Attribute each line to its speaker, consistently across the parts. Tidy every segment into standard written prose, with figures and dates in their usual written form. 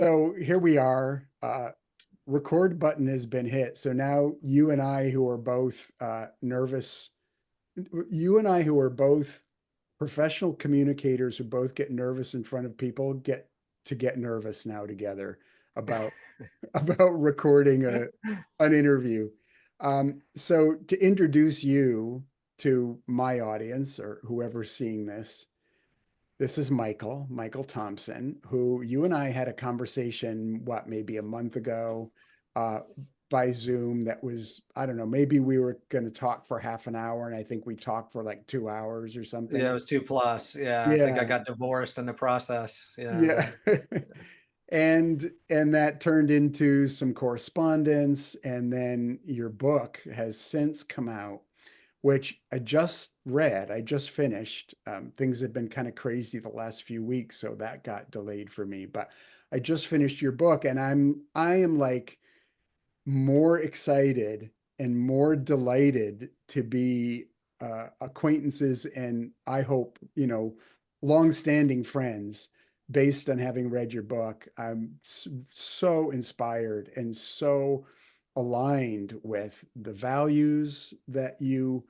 Speaker 1: So here we are. Record button has been hit. So now you and I, who are both nervous, you and I, who are both professional communicators who both get nervous in front of people, get nervous now together about about recording an interview. So to introduce you to my audience or whoever's seeing this is Michael Thompson, who you and I had a conversation, what, maybe a month ago, uh, by Zoom that was, I don't know, maybe we were going to talk for half an hour, and I think we talked for like 2 hours or
Speaker 2: Yeah, it
Speaker 1: something.
Speaker 2: was 2 plus. Yeah, I think I
Speaker 1: Yeah,
Speaker 2: got divorced in the process.
Speaker 1: yeah.
Speaker 2: Yeah.
Speaker 1: And that turned into some correspondence, and then your book has since come out, which I just read. I just finished. Things have been kind of crazy the last few weeks, so that got delayed for me. But I just finished your book, and I am like more excited and more delighted to be acquaintances and I hope, longstanding friends based on having read your book. I'm so inspired and so aligned with the values that you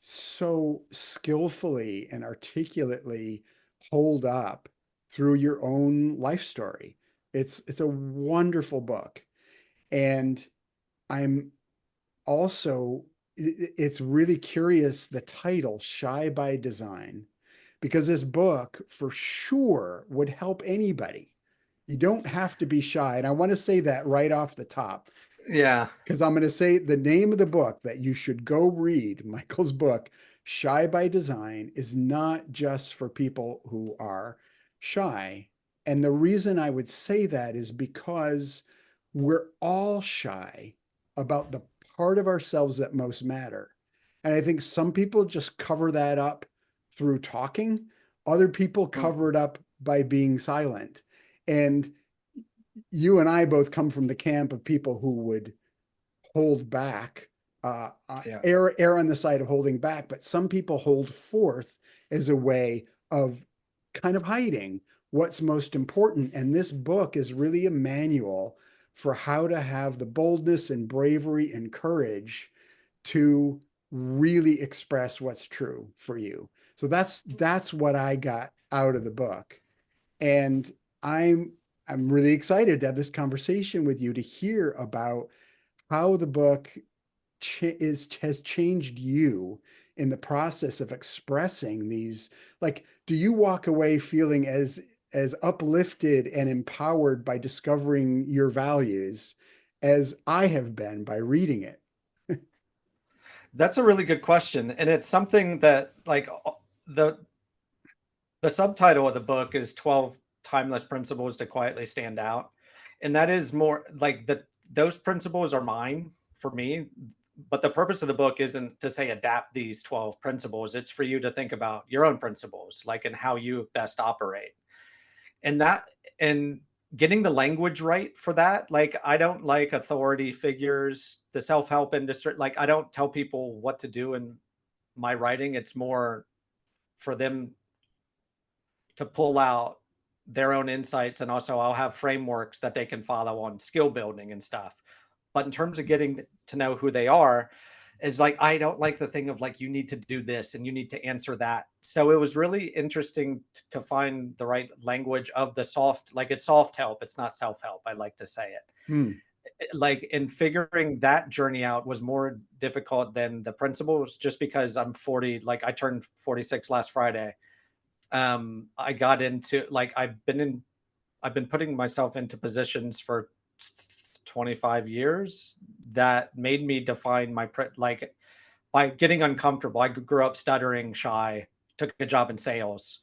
Speaker 1: so skillfully and articulately hold up through your own life story. It's a wonderful book. And I'm also, it's really curious, the title, Shy by Design, because this book for sure would help anybody. You don't have to be shy. And I want to say that right off the top,
Speaker 2: Yeah.
Speaker 1: because I'm going to say the name of the book that you should go read, Michael's book, Shy by Design, is not just for people who are shy. And the reason I would say that is because we're all shy about the part of ourselves that most matter. And I think some people just cover that up through talking, other people cover
Speaker 2: Mhm.
Speaker 1: it up by being silent. And you and I both come from the camp of people who would hold back,
Speaker 2: Yeah.
Speaker 1: err on the side of holding back, but some people hold forth as a way of kind of hiding what's most important. And this book is really a manual for how to have the boldness and bravery and courage to really express what's true for you. So that's what I got out of the book. And I'm I'm really excited to have this conversation with you to hear about how the book has changed you in the process of expressing these. Like, do you walk away feeling as uplifted and empowered by discovering your values as I have been by reading it?
Speaker 2: That's a really good question, and it's something that, like, the the subtitle of the book is 12 Timeless Principles to Quietly Stand Out, and that is more like those principles are mine for me, but the purpose of the book isn't to say adapt these 12 principles, it's for you to think about your own principles, like, and how you best operate. And that and getting the language right for that, like, I don't like authority figures, the self-help industry, like, I don't tell people what to do in my writing, it's more for them to pull out their own insights, and also I'll have frameworks that they can follow on skill building and stuff. But in terms of getting to know who they are, is like I don't like the thing of like you need to do this and you need to answer that. So it was really interesting to find the right language of the soft, like it's soft help, it's not self help. I like to say it.
Speaker 1: Hmm.
Speaker 2: Like in figuring that journey out was more difficult than the principles, just because I'm 40. Like I turned 46 last Friday. I got into like I've been putting myself into positions for 25 years that made me define like by getting uncomfortable. I grew up stuttering, shy, took a job in sales,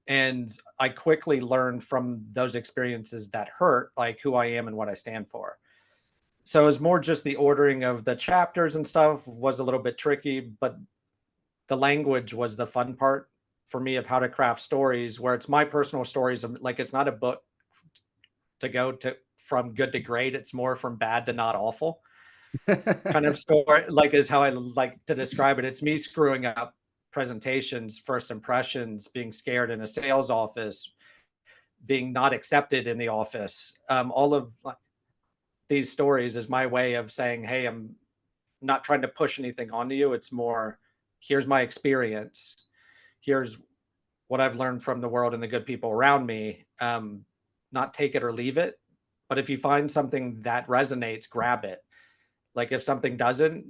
Speaker 2: and I quickly learned from those experiences that hurt, like who I am and what I stand for. So it was more just the ordering of the chapters and stuff was a little bit tricky, but the language was the fun part for me of how to craft stories where it's my personal stories. Like it's not a book to go to from good to great. It's more from bad to not awful kind of story, like is how I like to describe it. It's me screwing up presentations, first impressions, being scared in a sales office, being not accepted in the office. All of these stories is my way of saying, hey, I'm not trying to push anything onto you. It's more, here's my experience. Here's what I've learned from the world and the good people around me. Not take it or leave it. But if you find something that resonates, grab it. Like if something doesn't,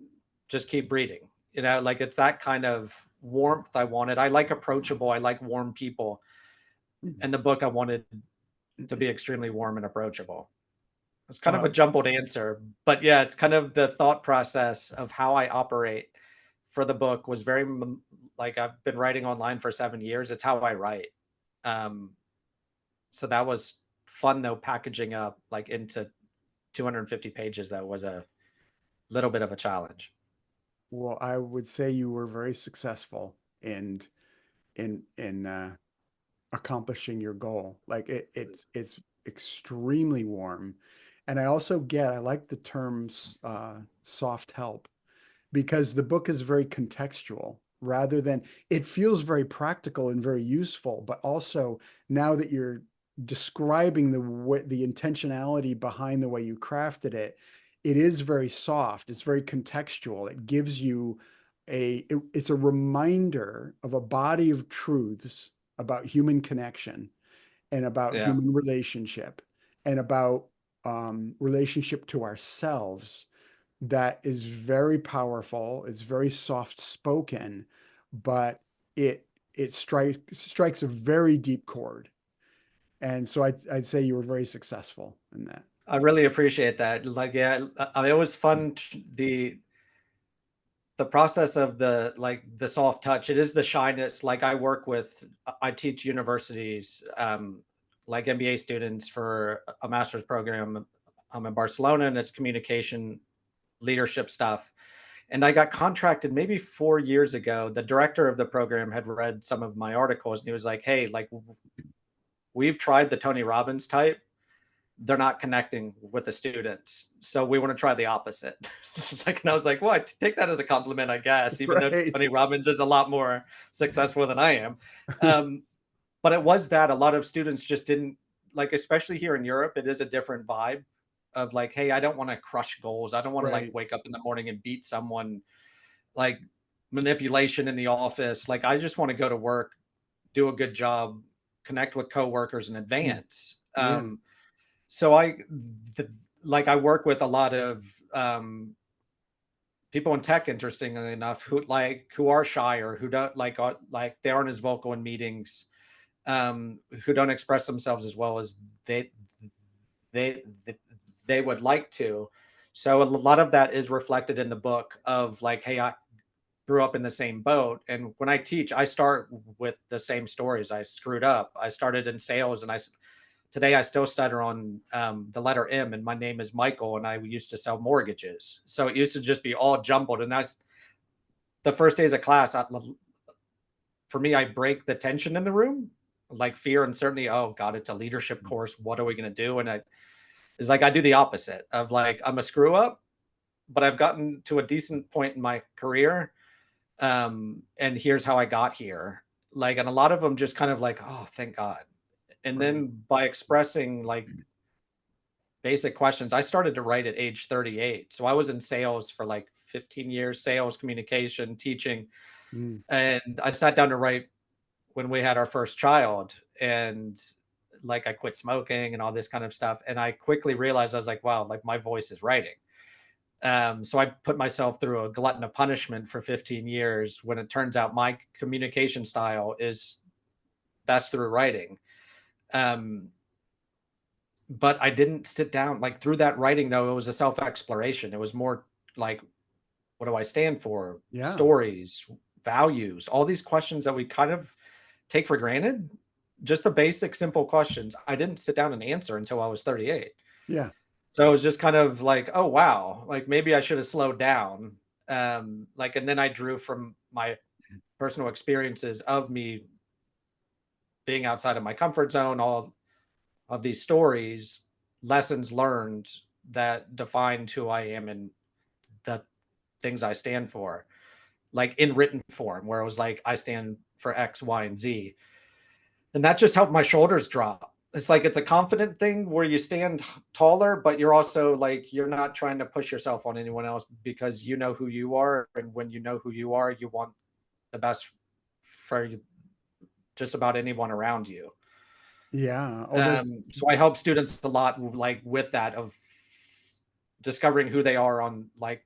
Speaker 2: just keep reading. You know, like it's that kind of warmth I wanted. I like approachable. I like warm people. And the book I wanted to be extremely warm and approachable. It's kind of a jumbled answer, but yeah, it's kind of the thought process of how I operate for the book was very like I've been writing online for 7 years. It's how I write. So that was fun though, packaging up like into 250 pages. That was a little bit of a challenge.
Speaker 1: Well, I would say you were very successful in accomplishing your goal. Like it's extremely warm. And I like the terms soft help, because the book is very contextual rather than, it feels very practical and very useful, but also now that you're describing the intentionality behind the way you crafted it, it is very soft. It's very contextual. It gives you it's a reminder of a body of truths about human connection and about
Speaker 2: Yeah.
Speaker 1: human relationship and about relationship to ourselves that is very powerful. It's very soft spoken, but it strikes a very deep chord. And so I'd say you were very successful in that.
Speaker 2: I really appreciate that. Like, yeah, it was fun. The process of the like the soft touch, it is the shyness. Like I teach universities, like MBA students for a master's program. I'm in Barcelona and it's communication leadership stuff. And I got contracted maybe 4 years ago. The director of the program had read some of my articles and he was like, hey, like we've tried the Tony Robbins type. They're not connecting with the students. So we want to try the opposite. Like, and I was like, well, I take that as a compliment, I guess, even though
Speaker 1: Right.
Speaker 2: Tony Robbins is a lot more successful than I am. But it was that a lot of students just didn't like, especially here in Europe, it is a different vibe of like, hey, I don't want to crush goals. I don't want to like
Speaker 1: Right.
Speaker 2: wake up in the morning and beat someone, like manipulation in the office. Like, I just want to go to work, do a good job, connect with coworkers in
Speaker 1: Mm.
Speaker 2: advance.
Speaker 1: Yeah.
Speaker 2: So like I work with a lot of people in tech, interestingly enough, who are shy or who don't like they aren't as vocal in meetings, who don't express themselves as well as they they they would like to. So a lot of that is reflected in the book of like, hey, I grew up in the same boat, and when I teach, I start with the same stories. I screwed up. I started in sales, and today I still stutter on the letter M, and my name is Michael, and I used to sell mortgages. So it used to just be all jumbled. And that's the first days of class. For me, I break the tension in the room, like fear, uncertainty. Oh God, it's a leadership course. What are we going to do? And it's like I do the opposite of like I'm a screw up, but I've gotten to a decent point in my career, and here's how I got here. Like, and a lot of them just kind of like, oh, thank God. And
Speaker 1: Right.
Speaker 2: then by expressing like basic questions. I started to write at age 38. So I was in sales for like 15 years, sales, communication, teaching.
Speaker 1: Mm.
Speaker 2: And I sat down to write when we had our first child. And like I quit smoking and all this kind of stuff. And I quickly realized I was like, wow, like my voice is writing. So I put myself through a glutton of punishment for 15 years when it turns out my communication style is best through writing. But I didn't sit down like through that writing though. It was a self exploration. It was more like, what do I stand for?
Speaker 1: Yeah.
Speaker 2: Stories, values, all these questions that we kind of take for granted. Just the basic, simple questions. I didn't sit down and answer until I was 38.
Speaker 1: Yeah.
Speaker 2: So it was just kind of like, oh wow, like maybe I should have slowed down. Like, and then I drew from my personal experiences of me being outside of my comfort zone, all of these stories, lessons learned that defined who I am and the things I stand for, like in written form, where it was like, I stand for X, Y, and Z. And that just helped my shoulders drop. it's like it's a confident thing where you stand taller, but you're also like you're not trying to push yourself on anyone else because you know who you are, and when you know who you are, you want the best for just about anyone around you.
Speaker 1: Yeah. Oh, that,
Speaker 2: So I help students a lot, like with that of discovering who they are on like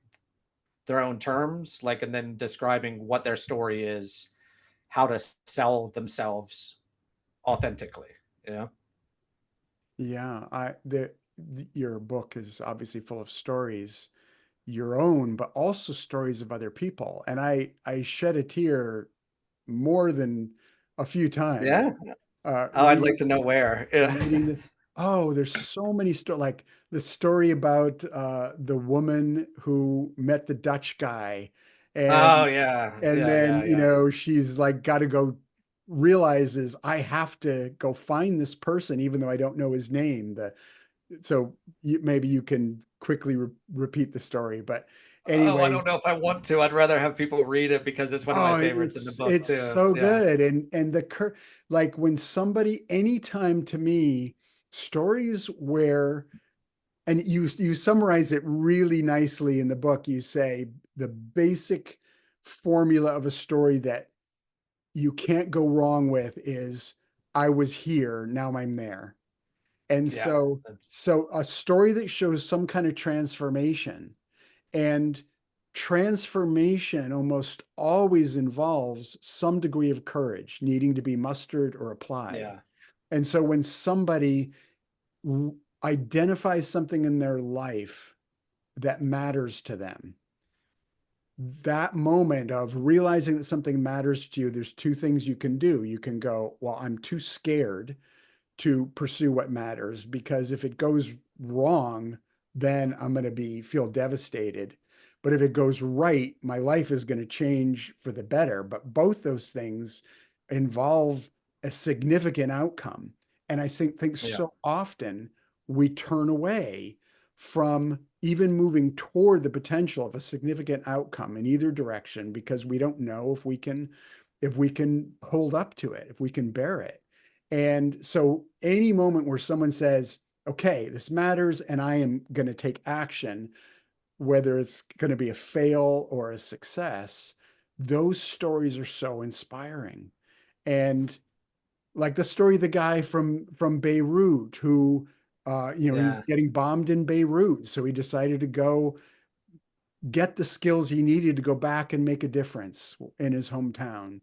Speaker 2: their own terms, like, and then describing what their story is, how to sell themselves authentically. Yeah.
Speaker 1: yeah. Your book is obviously full of stories, your own, but also stories of other people. And I shed a tear more than a few times,
Speaker 2: Yeah. Oh, I'd like
Speaker 1: reading
Speaker 2: to know where. Yeah.
Speaker 1: reading the, oh, there's so many stories, like the story about the woman who met the Dutch guy,
Speaker 2: Oh
Speaker 1: and
Speaker 2: yeah.
Speaker 1: and
Speaker 2: Yeah.
Speaker 1: then
Speaker 2: Yeah. Yeah.
Speaker 1: she's like got to go, realizes I have to go find this person even though I don't know his name. So maybe you can quickly repeat the story, but
Speaker 2: Oh, I
Speaker 1: anyways.
Speaker 2: don't know if I want to. I'd rather have people read it because it's one of my
Speaker 1: Oh,
Speaker 2: favorites in the book
Speaker 1: it's
Speaker 2: too.
Speaker 1: so
Speaker 2: Yeah.
Speaker 1: good. And like when somebody, anytime, to me, stories where, and you summarize it really nicely in the book. You say the basic formula of a story that you can't go wrong with is, I was here, now I'm there. And
Speaker 2: Yeah.
Speaker 1: so a story that shows some kind of transformation, and transformation almost always involves some degree of courage needing to be mustered or applied.
Speaker 2: Yeah.
Speaker 1: And so when somebody identifies something in their life that matters to them, that moment of realizing that something matters to you, there's two things you can do. You can go, well, I'm too scared to pursue what matters, because if it goes wrong, then I'm going to feel devastated. But if it goes right, my life is going to change for the better. But both those things involve a significant outcome. And I think
Speaker 2: Yeah.
Speaker 1: so often we turn away from even moving toward the potential of a significant outcome in either direction, because we don't know if we can hold up to it, if we can bear it. And so any moment where someone says, okay, this matters and I am going to take action, whether it's going to be a fail or a success, those stories are so inspiring. And like the story of the guy from Beirut who, he was
Speaker 2: Yeah.
Speaker 1: getting bombed in Beirut. So he decided to go get the skills he needed to go back and make a difference in his hometown.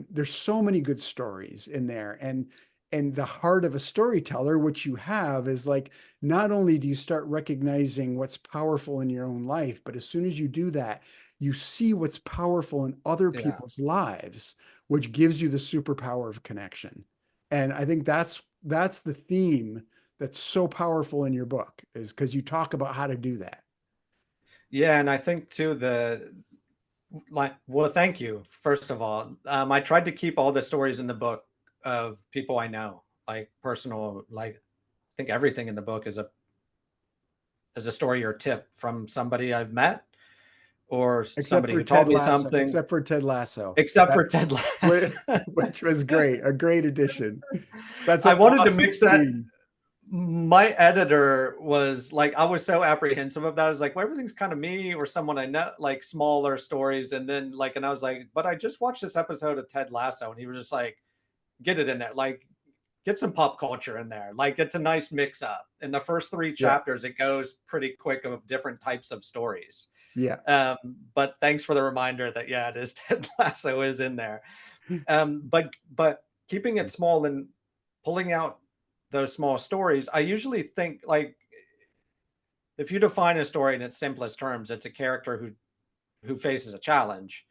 Speaker 1: There's so many good stories in there, and the heart of a storyteller, which you have, is like, not only do you start recognizing what's powerful in your own life, but as soon as you do that, you see what's powerful in other
Speaker 2: Yeah.
Speaker 1: people's lives, which gives you the superpower of connection. And I think that's the theme that's so powerful in your book, is because you talk about how to do that.
Speaker 2: Yeah. And I think too, like, well, thank you. First of all, I tried to keep all the stories in the book of people I know, like personal, like I think everything in the book is a story or tip from somebody I've met or
Speaker 1: Except
Speaker 2: somebody
Speaker 1: for
Speaker 2: who
Speaker 1: Ted
Speaker 2: taught me
Speaker 1: Lasso,
Speaker 2: something,
Speaker 1: except for Ted Lasso.
Speaker 2: except
Speaker 1: That
Speaker 2: for Ted Lasso.
Speaker 1: which was great, a great addition. That's
Speaker 2: I
Speaker 1: an
Speaker 2: wanted to
Speaker 1: awesome
Speaker 2: mix that.
Speaker 1: theme.
Speaker 2: My editor was like, I was so apprehensive of that. I was like, well, everything's kind of me or someone I know, like smaller stories. And then like, and I was like, but I just watched this episode of Ted Lasso, and he was just like, get it in there. Like, get some pop culture in there. Like, it's a nice mix up. In the first three
Speaker 1: Yeah,
Speaker 2: chapters, it goes pretty quick of different types of stories.
Speaker 1: yeah.
Speaker 2: But thanks for the reminder that, yeah, it is Ted Lasso is in there. But keeping it small and pulling out those small stories, I usually think like if you define a story in its simplest terms, it's a character who faces a challenge.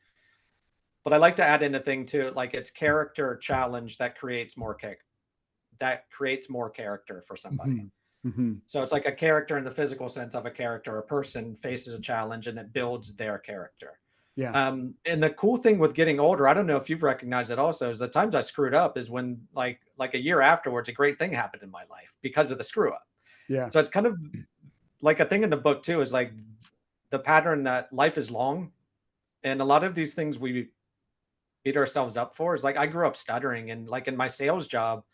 Speaker 2: But I like to add in a thing too, like it's character challenge that creates more character for somebody.
Speaker 1: Hmm. Hmm.
Speaker 2: So it's like a character in the physical sense of a character, a person faces a challenge and it builds their character.
Speaker 1: Yeah.
Speaker 2: And the cool thing with getting older, I don't know if you've recognized it also, is the times I screwed up is when like a year afterwards, a great thing happened in my life because of the screw up.
Speaker 1: Yeah.
Speaker 2: So it's kind of like a thing in the book too, is like the pattern that life is long. And a lot of these things we beat ourselves up for is like I grew up stuttering, and like in my sales job,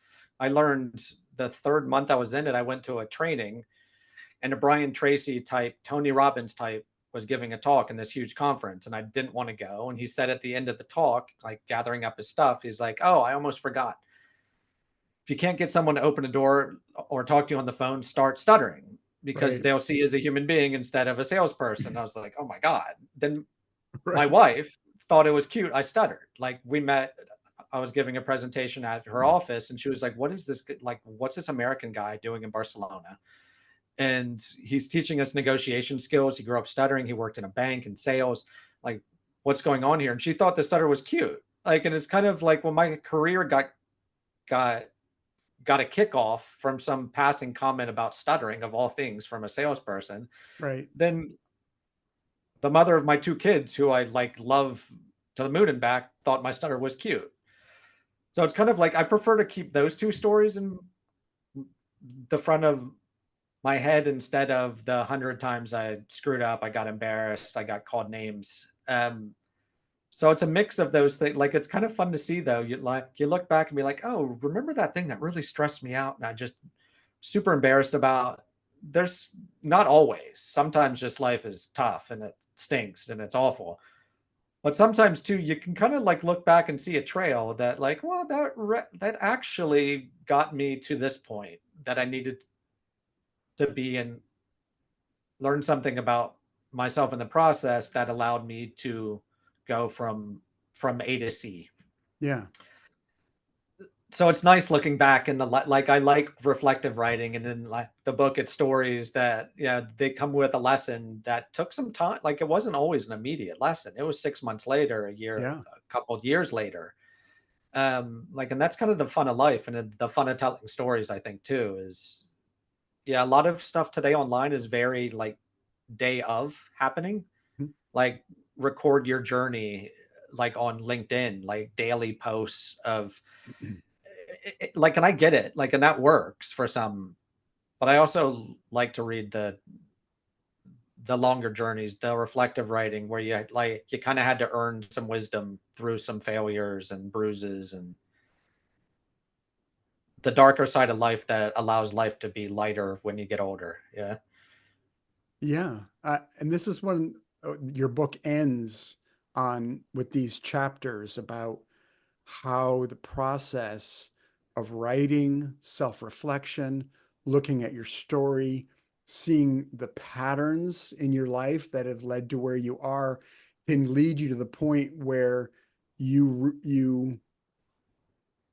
Speaker 2: I learned the third month I was in it, I went to a training, and a Brian Tracy type, Tony Robbins type was giving a talk in this huge conference, and I didn't want to go. And he said at the end of the talk, like gathering up his stuff, he's like, "Oh, I almost forgot. If you can't get someone to open a door or talk to you on the phone, start stuttering because
Speaker 1: Right.
Speaker 2: they'll see you as a human being instead of a salesperson." I was like, "Oh my God." Then my
Speaker 1: Right.
Speaker 2: wife thought it was cute. I stuttered. Like we met, I was giving a presentation at her office, and she was like, "What is this? Like, what's this American guy doing in Barcelona?" And he's teaching us negotiation skills. He grew up stuttering. He worked in a bank and sales. Like, what's going on here? And she thought the stutter was cute. Like, and it's kind of like when my career got got a kickoff from some passing comment about stuttering of all things from a salesperson.
Speaker 1: Right.
Speaker 2: Then the mother of my two kids, who I like love to the moon and back, thought my stutter was cute. So it's kind of like I prefer to keep those two stories in the front of my head instead of the 100 times I screwed up, I got embarrassed, I got called names. So it's a mix of those things. Like it's kind of fun to see though. You look back and be like, oh, remember that thing that really stressed me out and I just super embarrassed about. There's not always. Sometimes just life is tough and it stinks and it's awful. But sometimes too, you can kind of like look back and see a trail that like, well, that actually got me to this point that I needed to be and learn something about myself in the process that allowed me to go from A to C.
Speaker 1: Yeah.
Speaker 2: So it's nice looking back and like I like reflective writing, and then like the book, it's stories that they come with a lesson that took some time. Like it wasn't always an immediate lesson. It was 6 months later, a year,
Speaker 1: Yeah.
Speaker 2: a couple of years later. Like, and that's kind of the fun of life and the fun of telling stories, I think too, is a lot of stuff today online is very like day of happening.
Speaker 1: Mhm.
Speaker 2: Like record your journey like on LinkedIn, like daily posts of like, and I get it, like, and that works for some, but I also like to read the longer journeys, the reflective writing where you kind of had to earn some wisdom through some failures and bruises and the darker side of life that allows life to be lighter when you get older. Yeah.
Speaker 1: Yeah. And this is when your book ends on with these chapters about how the process of writing, self-reflection, looking at your story, seeing the patterns in your life that have led to where you are can lead you to the point where you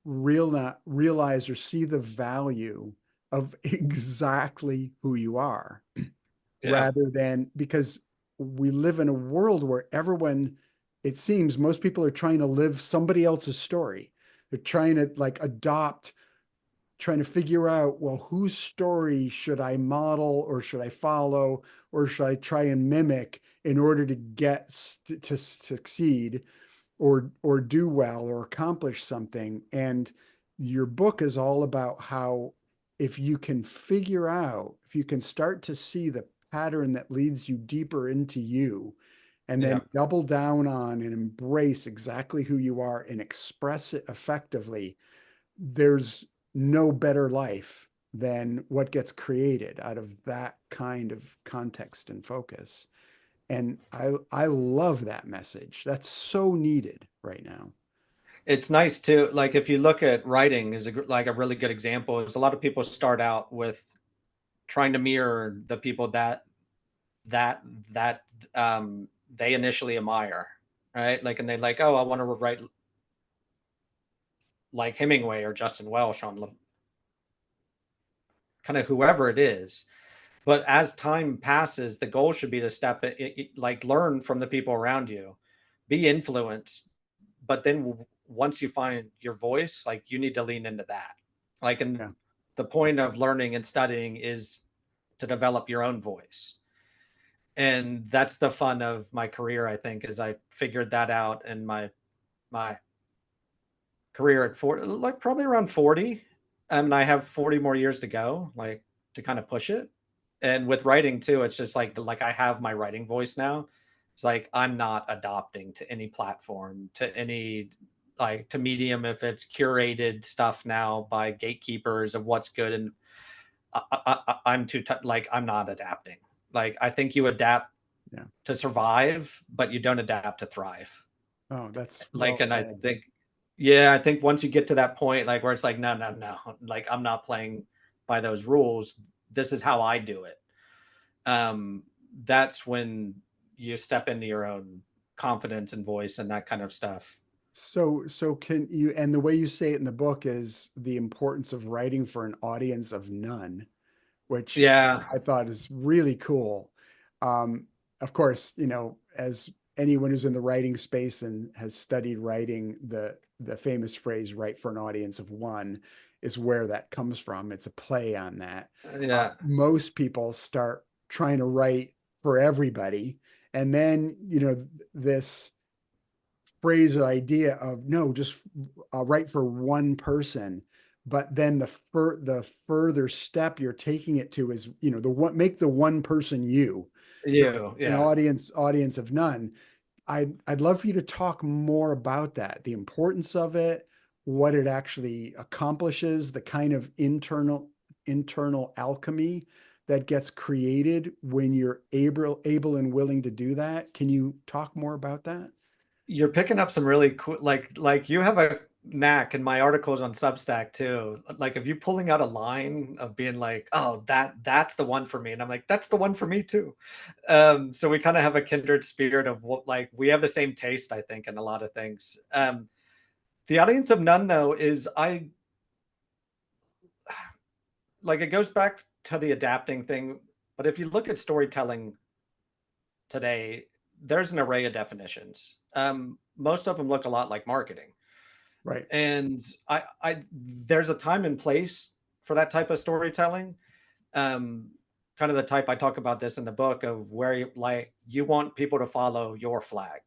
Speaker 1: realize or see the value of exactly who you are,
Speaker 2: Yeah.
Speaker 1: rather than, because we live in a world where everyone, it seems most people are trying to live somebody else's story. They're trying to like adopt, trying to figure out, well, whose story should I model or should I follow or should I try and mimic in order to get to succeed or do well or accomplish something. And your book is all about how, if you can figure out, if you can start to see the pattern that leads you deeper into you, and then
Speaker 2: Yeah.
Speaker 1: double down on and embrace exactly who you are and express it effectively, there's no better life than what gets created out of that kind of context and focus. And I love that message. That's so needed right now.
Speaker 2: It's nice too. Like if you look at writing is like a really good example is a lot of people start out with trying to mirror the people that that they initially admire, right? Like, and they like, oh, I want to write like Hemingway or Justin Welsh on kind of whoever it is. But as time passes, the goal should be to like learn from the people around you, be influenced, but then once you find your voice, like you need to lean into that. Like, and
Speaker 1: Yeah.
Speaker 2: the point of learning and studying is to develop your own voice. And that's the fun of my career, I think, is I figured that out in my career at 40, like probably around 40. And I have 40 more years to go, like to kind of push it. And with writing too, it's just like I have my writing voice now. It's like I'm not adopting to any platform, to any like to Medium if it's curated stuff now by gatekeepers of what's good. And I'm like, I'm not adapting. Like, I think you adapt
Speaker 1: Yeah.
Speaker 2: to survive, but you don't adapt to thrive.
Speaker 1: Oh, that's
Speaker 2: Like,
Speaker 1: well
Speaker 2: and I
Speaker 1: said.
Speaker 2: think, yeah, I think once you get to that point, like where it's like, no, no, no, like I'm not playing by those rules. This is how I do it. Um, that's when you step into your own confidence and voice and that kind of stuff.
Speaker 1: So can you, and the way you say it in the book is the importance of writing for an audience of none, which
Speaker 2: Yeah.
Speaker 1: I thought is really cool. Um, of course, as anyone who's in the writing space and has studied writing, the famous phrase "write for an audience of one" is where that comes from. It's a play on that.
Speaker 2: Yeah.
Speaker 1: Most people start trying to write for everybody, and then this phrase or idea of no, just write for one person. But then the further step you're taking it to is, the one, make the one person you. So it's
Speaker 2: You.
Speaker 1: an
Speaker 2: Yeah.
Speaker 1: audience of none. I'd love for you to talk more about that, the importance of it, what it actually accomplishes, the kind of internal alchemy that gets created when you're able and willing to do that. Can you talk more about that?
Speaker 2: You're picking up some really cool, like you have a knack in my articles on Substack too. Like if you pulling out a line of being like, oh, that's the one for me. And I'm like, that's the one for me too. So we kind of have a kindred spirit of what, like, we have the same taste, I think, in a lot of things. The audience of none though is I like, it goes back to the adapting thing. But if you look at storytelling today, there's an array of definitions. Most of them look a lot like marketing.
Speaker 1: Right.
Speaker 2: And there's a time and place for that type of storytelling. Um, Kind of the type, I talk about this in the book, of where you want people to follow your flag.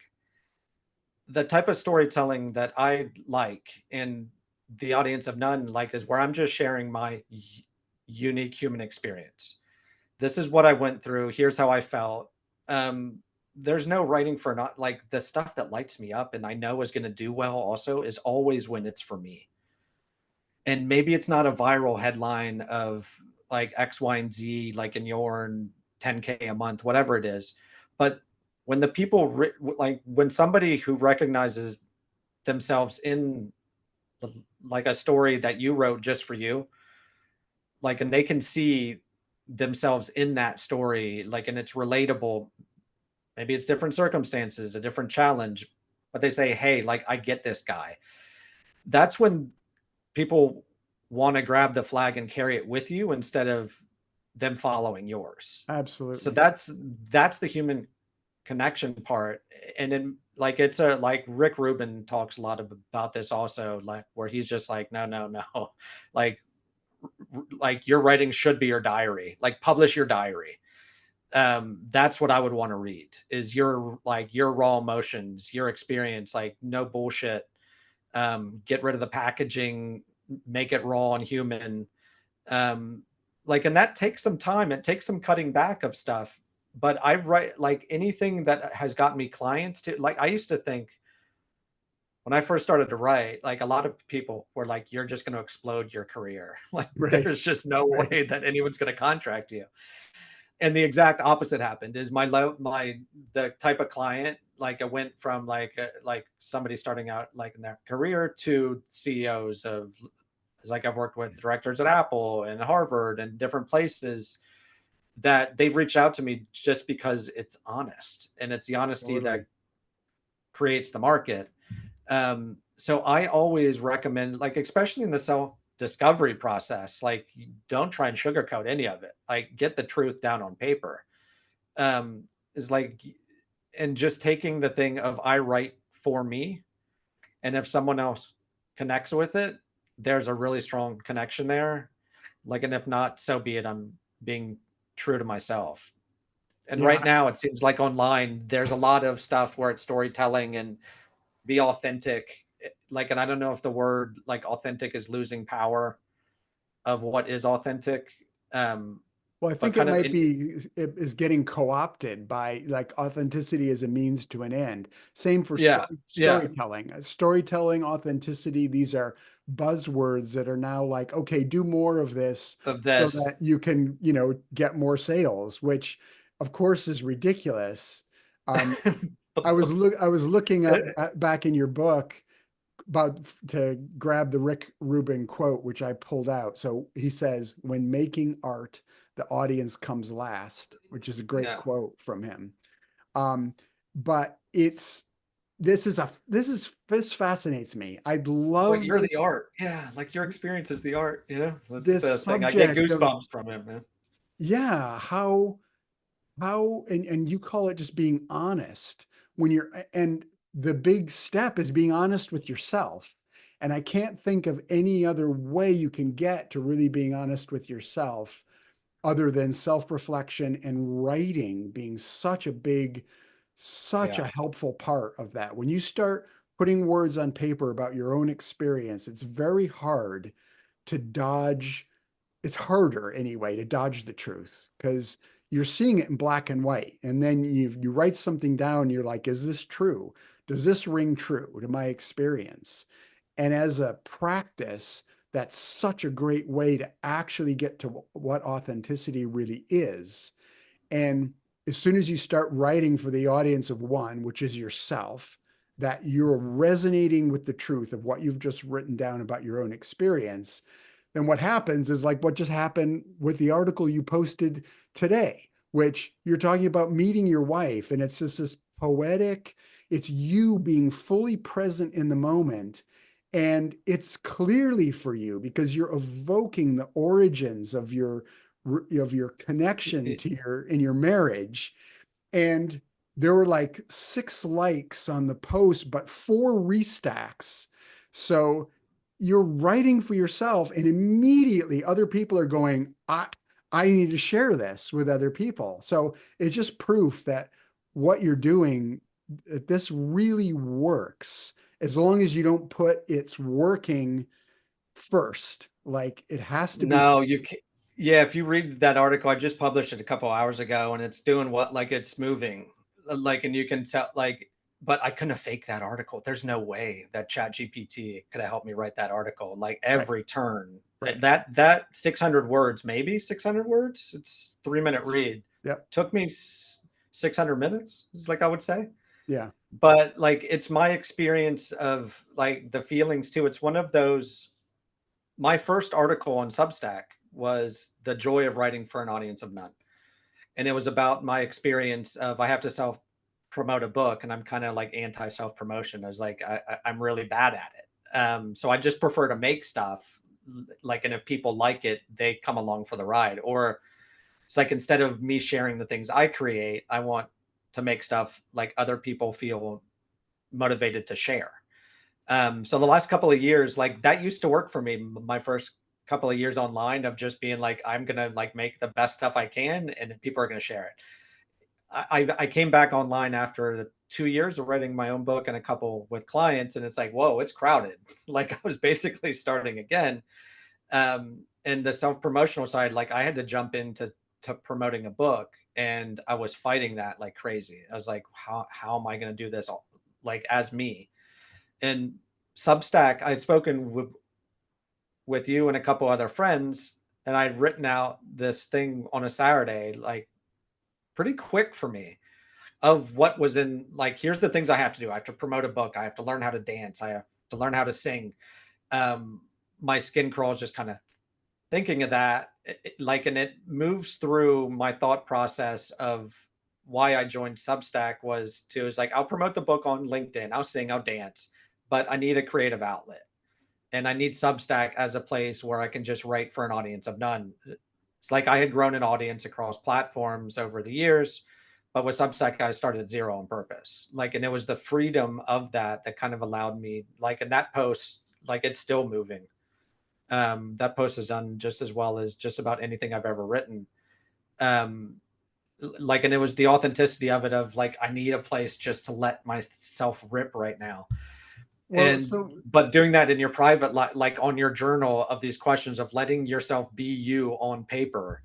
Speaker 2: The type of storytelling that I like and the audience of none like is where I'm just sharing my unique human experience. This is what I went through. Here's how I felt. Um, there's no writing for not, like, the stuff that lights me up and I know is going to do well also is always when it's for me. And maybe it's not a viral headline of like X, Y, and Z, like in your 10K a month, whatever it is. But when the people like when somebody who recognizes themselves in like a story that you wrote just for you, like, and they can see themselves in that story, like, and it's relatable. Maybe it's different circumstances, a different challenge, but they say, hey, like, I get this guy. That's when people want to grab the flag and carry it with you instead of them following yours. So
Speaker 1: Absolutely.
Speaker 2: that's the human connection part. And then, like, it's a, like, Rick Rubin talks a lot about this also, like, where he's just like, no, no, no, like, your writing should be your diary, like, publish your diary. That's what I would want to read, is your, like, your raw emotions, your experience, like, no bullshit. Get rid of the packaging, make it raw and human. um like, and that takes some time, it takes some cutting back of stuff. But I write, like, anything that has gotten me clients to, like, I used to think when I first started to write, like, a lot of people were like, you're just going to explode your career. Like,
Speaker 1: Right.
Speaker 2: there's just no
Speaker 1: Right.
Speaker 2: way that anyone's going to contract you. And the exact opposite happened. Is my the type of client, like, it went from like somebody starting out, like, in their career, to CEOs of, like, I've worked with directors at Apple and Harvard and different places, that they've reached out to me just because it's honest, and it's the honesty that
Speaker 1: Totally.
Speaker 2: creates the market. So I always recommend, like, especially in the self discovery process, like, don't try and sugarcoat any of it. Like, get the truth down on paper. Um, is like, and just taking the thing of, I write for me, and if someone else connects with it, there's a really strong connection there. Like, and if not, so be it. I'm being true to myself. And right
Speaker 1: Yeah.
Speaker 2: now, it seems like online, there's a lot of stuff where it's storytelling and be authentic. Like, and I don't know if the word, like, authentic is losing power of what is authentic.
Speaker 1: Well, I
Speaker 2: but
Speaker 1: think it
Speaker 2: kind of
Speaker 1: might be it is getting co-opted by like authenticity as a means to an end. Same for
Speaker 2: yeah, yeah,
Speaker 1: storytelling. Storytelling, authenticity, these are buzzwords that are now like, okay, do more of this
Speaker 2: of
Speaker 1: so
Speaker 2: this.
Speaker 1: that you can, get more sales, which of course is ridiculous. Um, I was looking up back in your book about to grab the Rick Rubin quote, which I pulled out. So he says, "When making art, the audience comes last," which is a great
Speaker 2: Yeah.
Speaker 1: quote from him. But it's this fascinates me. I'd
Speaker 2: Like
Speaker 1: love
Speaker 2: you're the art. Yeah, like your experience is the art. That's
Speaker 1: this
Speaker 2: the thing. I get
Speaker 1: subject of,
Speaker 2: goosebumps from it, man.
Speaker 1: yeah, how and you call it just being honest when you're, and the big step is being honest with yourself. And I can't think of any other way you can get to really being honest with yourself other than self-reflection, and writing being such a
Speaker 2: Yeah.
Speaker 1: helpful part of that. When you start putting words on paper about your own experience, it's very hard to dodge, it's harder anyway to dodge the truth, because you're seeing it in black and white, and then you write something down, you're like, is this true? Does this ring true to my experience? And as a practice, that's such a great way to actually get to what authenticity really is. And as soon as you start writing for the audience of one, which is yourself, that you're resonating with the truth of what you've just written down about your own experience, then what happens is like what just happened with the article you posted today, which you're talking about meeting your wife. And it's just this poetic, it's you being fully present in the moment. And it's clearly for you because you're evoking the origins of your connection to your in your marriage. And there were like 6 likes on the post, but 4 restacks. So you're writing for yourself, and immediately other people are going, I need to share this with other people. So it's just proof that what you're doing, that this really works, as long as you don't put it's working first. Like it has to be.
Speaker 2: No, you can Yeah, if you read that article, I just published it a couple hours ago and it's doing what like it's moving. Like and you can tell like but I couldn't have faked that article. There's no way that Chat GPT could have helped me write that article. Like
Speaker 1: Right,
Speaker 2: every turn.
Speaker 1: right.
Speaker 2: That 600 words, maybe 600 words. It's 3-minute read.
Speaker 1: Yep.
Speaker 2: Took me 600 minutes, is like I would say.
Speaker 1: Yeah.
Speaker 2: But like it's my experience of like the feelings too. It's one of those my first article on Substack was the joy of writing for an audience of none. And it was about my experience of I have to self promote a book and I'm kind of like anti self promotion. I was like, I'm really bad at it. So I just prefer to make stuff like, and if people like it, they come along for the ride. Or it's like, instead of me sharing the things I create, I want to make stuff like other people feel motivated to share. So the last couple of years, like that used to work for me. My first couple of years online of just being like, I'm gonna like make the best stuff I can, and people are gonna share it. I came back online after the 2 years of writing my own book and a couple with clients, and it's like, whoa, it's crowded. Like I was basically starting again. And the self promotional side, like I had to jump into promoting a book, and I was fighting that like crazy. I was like, how am I gonna do this all, like as me? And Substack, I'd spoken with you and a couple other friends, and I'd written out this thing on a Saturday, like pretty quick for me, of what was in like, here's the things I have to do. I have to promote a book. I have to learn how to dance. I have to learn how to sing. Um, my skin crawls just kind of thinking of that, like, and it moves through my thought process of why I joined Substack is like, I'll promote the book on LinkedIn. I'll sing, I'll dance, but I need a creative outlet. And I need Substack as a place where I can just write for an audience of none. It's like I had grown an audience across platforms over the years, but with Substack, I started at zero on purpose. Like, and it was the freedom of that that kind of allowed me, like, in that post, like, it's still moving. That post has done just as well as just about anything I've ever written. Um, like, and it was the authenticity of it, of like, I need a place just to let myself rip right now.
Speaker 1: Well,
Speaker 2: And
Speaker 1: so
Speaker 2: but doing that in your private life, like on your journal, of these questions of letting yourself be you on paper,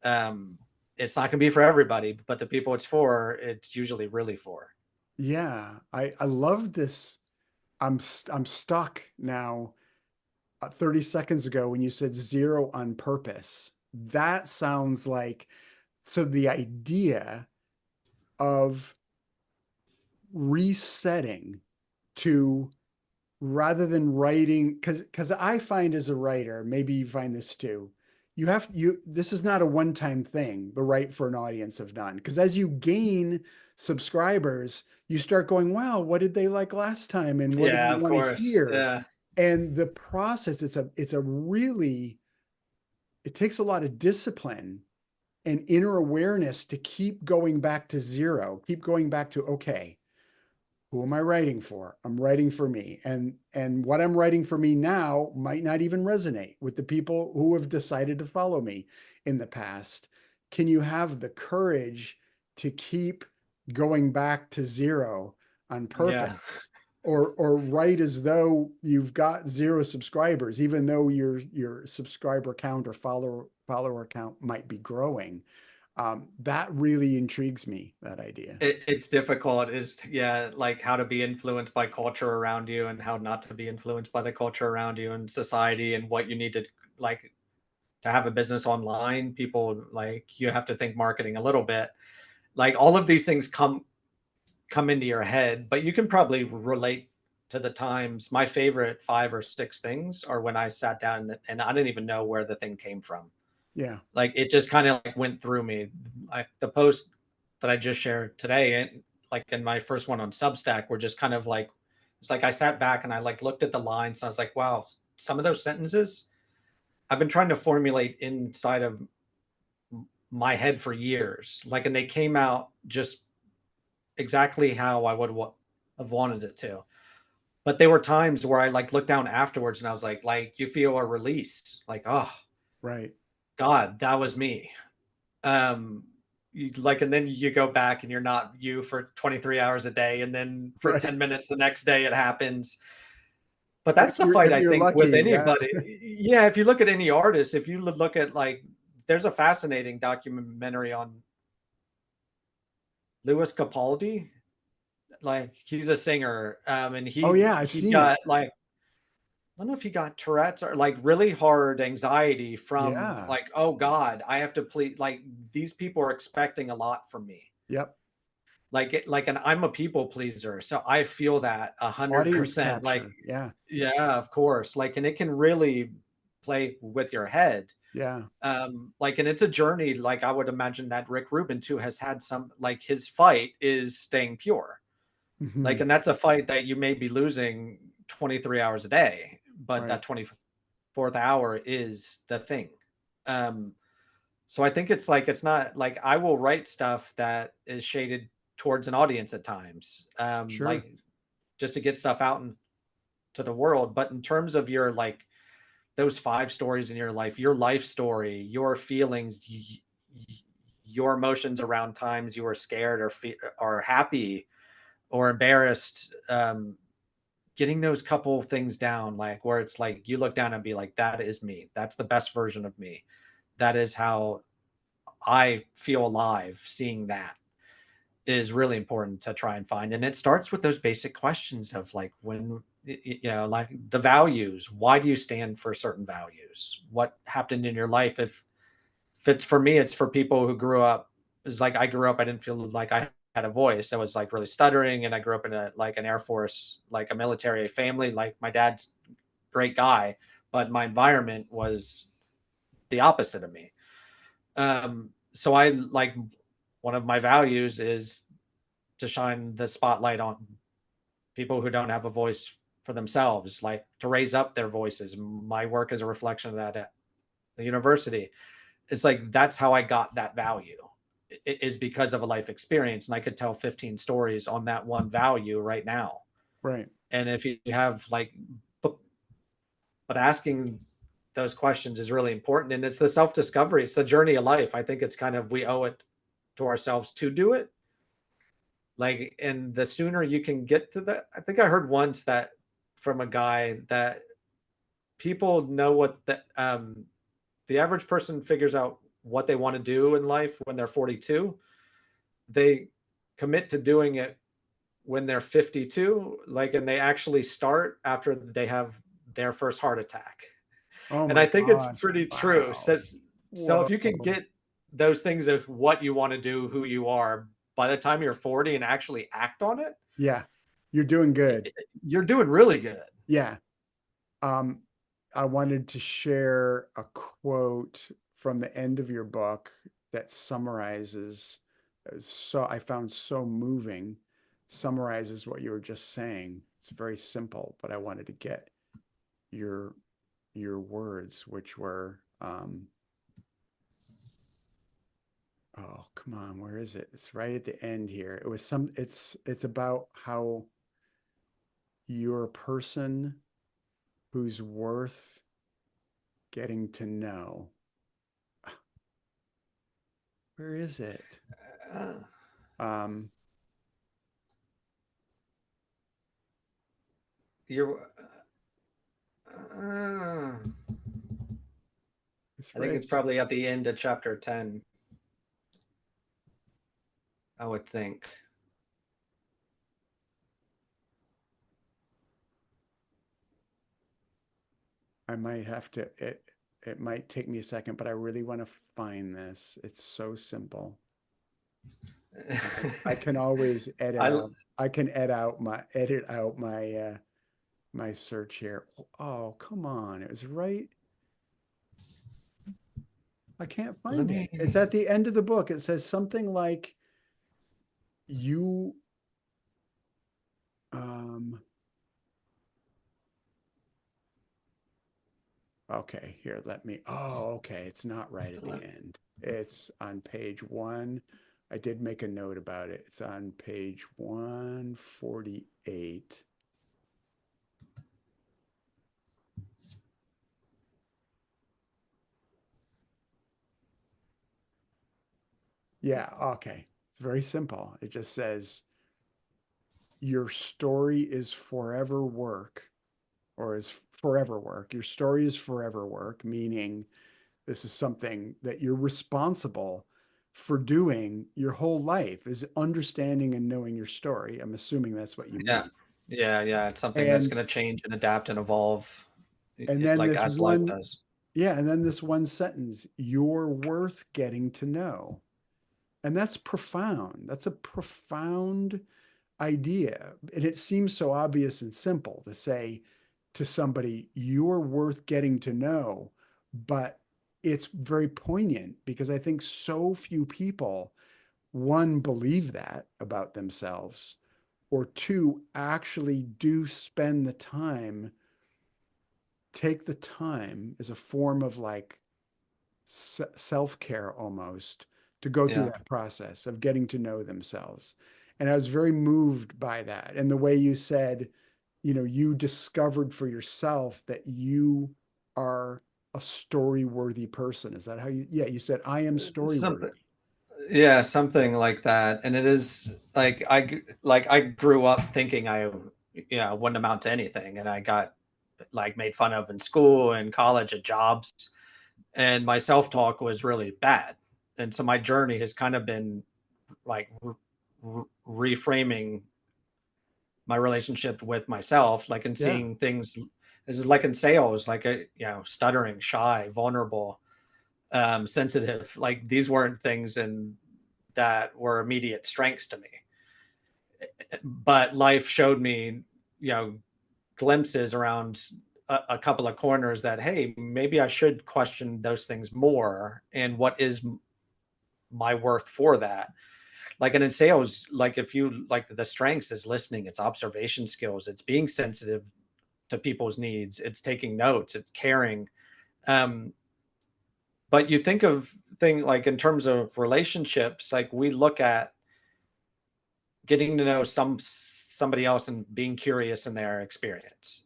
Speaker 2: Um, it's not going to be for everybody, but the people it's for, it's usually really for.
Speaker 1: Yeah, I love this. I'm stuck now. 30 seconds ago when you said zero on purpose. That sounds like, so the idea of resetting to, rather than writing, because I find as a writer, maybe you find this too, this is not a one-time thing, the write for an audience of none. Because as you gain subscribers, you start going, wow, what did they like last time? And what do they
Speaker 2: Yeah, of
Speaker 1: want to
Speaker 2: course.
Speaker 1: hear?
Speaker 2: Yeah.
Speaker 1: And the process, it's a really, it takes a lot of discipline and inner awareness to keep going back to zero, keep going back to, okay, who am I writing for? I'm writing for me. And what I'm writing for me now might not even resonate with the people who have decided to follow me in the past. Can you have the courage to keep going back to zero on
Speaker 2: Yeah.
Speaker 1: purpose? Or write as though you've got zero subscribers, even though your subscriber count or follower count might be growing. That really intrigues me, that idea.
Speaker 2: It's difficult. Is yeah, like how to be influenced by culture around you and how not to be influenced by the culture around you and society and what you need to like to have a business online. People like you have to think marketing a little bit. Like all of these things come into your head, but you can probably relate to the times. My favorite 5 or 6 things are when I sat down and I didn't even know where the thing came from.
Speaker 1: Yeah.
Speaker 2: Like it just kind of like went through me. Like the post that I just shared today, and like in my first one on Substack, were just kind of like it's like I sat back and I like looked at the lines and I was like, wow, some of those sentences I've been trying to formulate inside of my head for years. Like, and they came out just exactly how I would have wanted it to. But there were times where I like looked down afterwards and I was like you feel a release, like, oh
Speaker 1: Right.
Speaker 2: God, that was me. Um, like, and then you go back and you're not you for 23 hours a day, and then for
Speaker 1: Right.
Speaker 2: 10 minutes the next day it happens. But
Speaker 1: If
Speaker 2: that's the
Speaker 1: you're
Speaker 2: fight,
Speaker 1: if
Speaker 2: I
Speaker 1: you're
Speaker 2: think, with
Speaker 1: lucky, yeah.
Speaker 2: anybody. Yeah, if you look at any artist, if you look at like, there's a fascinating documentary on Louis Capaldi. Like he's a singer, and
Speaker 1: Oh yeah, I've
Speaker 2: he
Speaker 1: seen it.
Speaker 2: got like I don't know if he got Tourette's or like really hard anxiety from
Speaker 1: Yeah.
Speaker 2: like, oh God, I have to please, like these people are expecting a lot from me.
Speaker 1: Yep.
Speaker 2: Like, and I'm a people pleaser, so I feel that a hundred
Speaker 1: Audience
Speaker 2: percent. Like,
Speaker 1: capture. Yeah.
Speaker 2: yeah, of course. Like, and it can really play with your head.
Speaker 1: Yeah.
Speaker 2: Like, and it's a journey. Like, I would imagine that Rick Rubin too has had some. Like, his fight is staying pure. Like,
Speaker 1: Hmm.
Speaker 2: and that's a fight that you may be losing 23 hours a day, but
Speaker 1: Right.
Speaker 2: that 24th hour is the thing. Um, so I think it's like it's not like I will write stuff that is shaded towards an audience at times,
Speaker 1: Sure.
Speaker 2: like just to get stuff out into the world. But in terms of your like those 5 stories in your life story, your feelings, your emotions around times you were scared or happy or embarrassed, getting those couple things down, like where it's like you look down and be like, that is me. That's the best version of me. That is how I feel alive. Seeing that is really important to try and find. And it starts with those basic questions of like, when, like the values, why do you stand for certain values? What happened in your life? If it's for me, it's for people who grew up. It's like I grew up, I didn't feel like I had a voice. I was like really stuttering, and I grew up in a like an Air Force, like a military family. Like my dad's a great guy, but my environment was the opposite of me. So I like one of my values is to shine the spotlight on people who don't have a voice for themselves, like to raise up their voices. My work is a reflection of that at the university. It's like that's how I got that value, is because of a life experience, and I could tell 15 stories on that one value right now.
Speaker 1: Right.
Speaker 2: And if you have like, but asking those questions is really important, and it's the self-discovery, it's the journey of life. I think it's kind of, we owe it to ourselves to do it. Like, and the sooner you can get to that, I think I heard once that from a guy that people know what the average person figures out what they want to do in life when they're 42, they commit to doing it when they're 52, like, and they actually start after they have their first heart attack.
Speaker 1: Oh
Speaker 2: And I
Speaker 1: my
Speaker 2: think it's
Speaker 1: gosh.
Speaker 2: pretty true.
Speaker 1: Wow.
Speaker 2: So
Speaker 1: Whoa.
Speaker 2: if you can get those things of what you want to do, who you are, by the time you're 40 and actually act on it,
Speaker 1: Yeah. You're doing good.
Speaker 2: you're doing really good.
Speaker 1: Yeah. Um, I wanted to share a quote from the end of your book that summarizes, so I found so moving, summarizes what you were just saying. It's very simple, but I wanted to get your your words, which were, oh, come on, where is it? It's right at the end here. It was some, it's about how you're a person who's worth getting to know. Where is it?
Speaker 2: Uh,
Speaker 1: Um,
Speaker 2: you're, uh,
Speaker 1: it's
Speaker 2: I think
Speaker 1: right.
Speaker 2: it's probably at the end of chapter 10, I would think.
Speaker 1: I might have to, it might take me a second, but I really want to find this. It's so simple. I can always edit
Speaker 2: I
Speaker 1: out. I can edit out my my search here. Oh, come on. It was right. I can't
Speaker 2: let
Speaker 1: find it. It's
Speaker 2: me
Speaker 1: at the end of the book. It says something like you um okay, here, let me. Oh, okay. It's not right at the end. It's on page one. I did make a note about it. It's on page 148. Yeah, okay. It's very simple. It just says, your story is forever work, or is forever work. Your story is forever work, meaning this is something that you're responsible for doing your whole life, is understanding and knowing your story. I'm assuming that's what you
Speaker 2: Yeah.
Speaker 1: mean.
Speaker 2: Yeah. It's something that's
Speaker 1: And
Speaker 2: going to change and adapt and evolve,
Speaker 1: and then
Speaker 2: like
Speaker 1: this
Speaker 2: as life
Speaker 1: one,
Speaker 2: does.
Speaker 1: yeah, and then this one sentence, you're worth getting to know. And that's profound. That's a profound idea. And it seems so obvious and simple to say to somebody, you're worth getting to know. But it's very poignant because I think so few people, one, believe that about themselves, or two, actually do spend the time, take the time as a form of like self-care almost, to go through
Speaker 2: Yeah.
Speaker 1: that process of getting to know themselves. And I was very moved by that. And the way you said, you discovered for yourself that you are a story worthy person. Is that how yeah, you said, I am story
Speaker 2: Something,
Speaker 1: worthy.
Speaker 2: yeah, something like that. And it is like I grew up thinking I, wouldn't amount to anything, and I got like made fun of in school and college at jobs, and my self-talk was really bad. And so my journey has kind of been like reframing my relationship with myself, like, and
Speaker 1: Yeah,
Speaker 2: seeing things. This is like in sales, like a, stuttering, shy, vulnerable, sensitive. Like, these weren't things and that were immediate strengths to me. But life showed me, you know, glimpses around a couple of corners that, hey, maybe I should question those things more. And what is my worth for that? Like, and in sales, like, if you like, the strengths is listening, it's observation skills, it's being sensitive to people's needs, it's taking notes, it's caring. Um, but you think of thing like in terms of relationships, like we look at getting to know somebody else and being curious in their experience.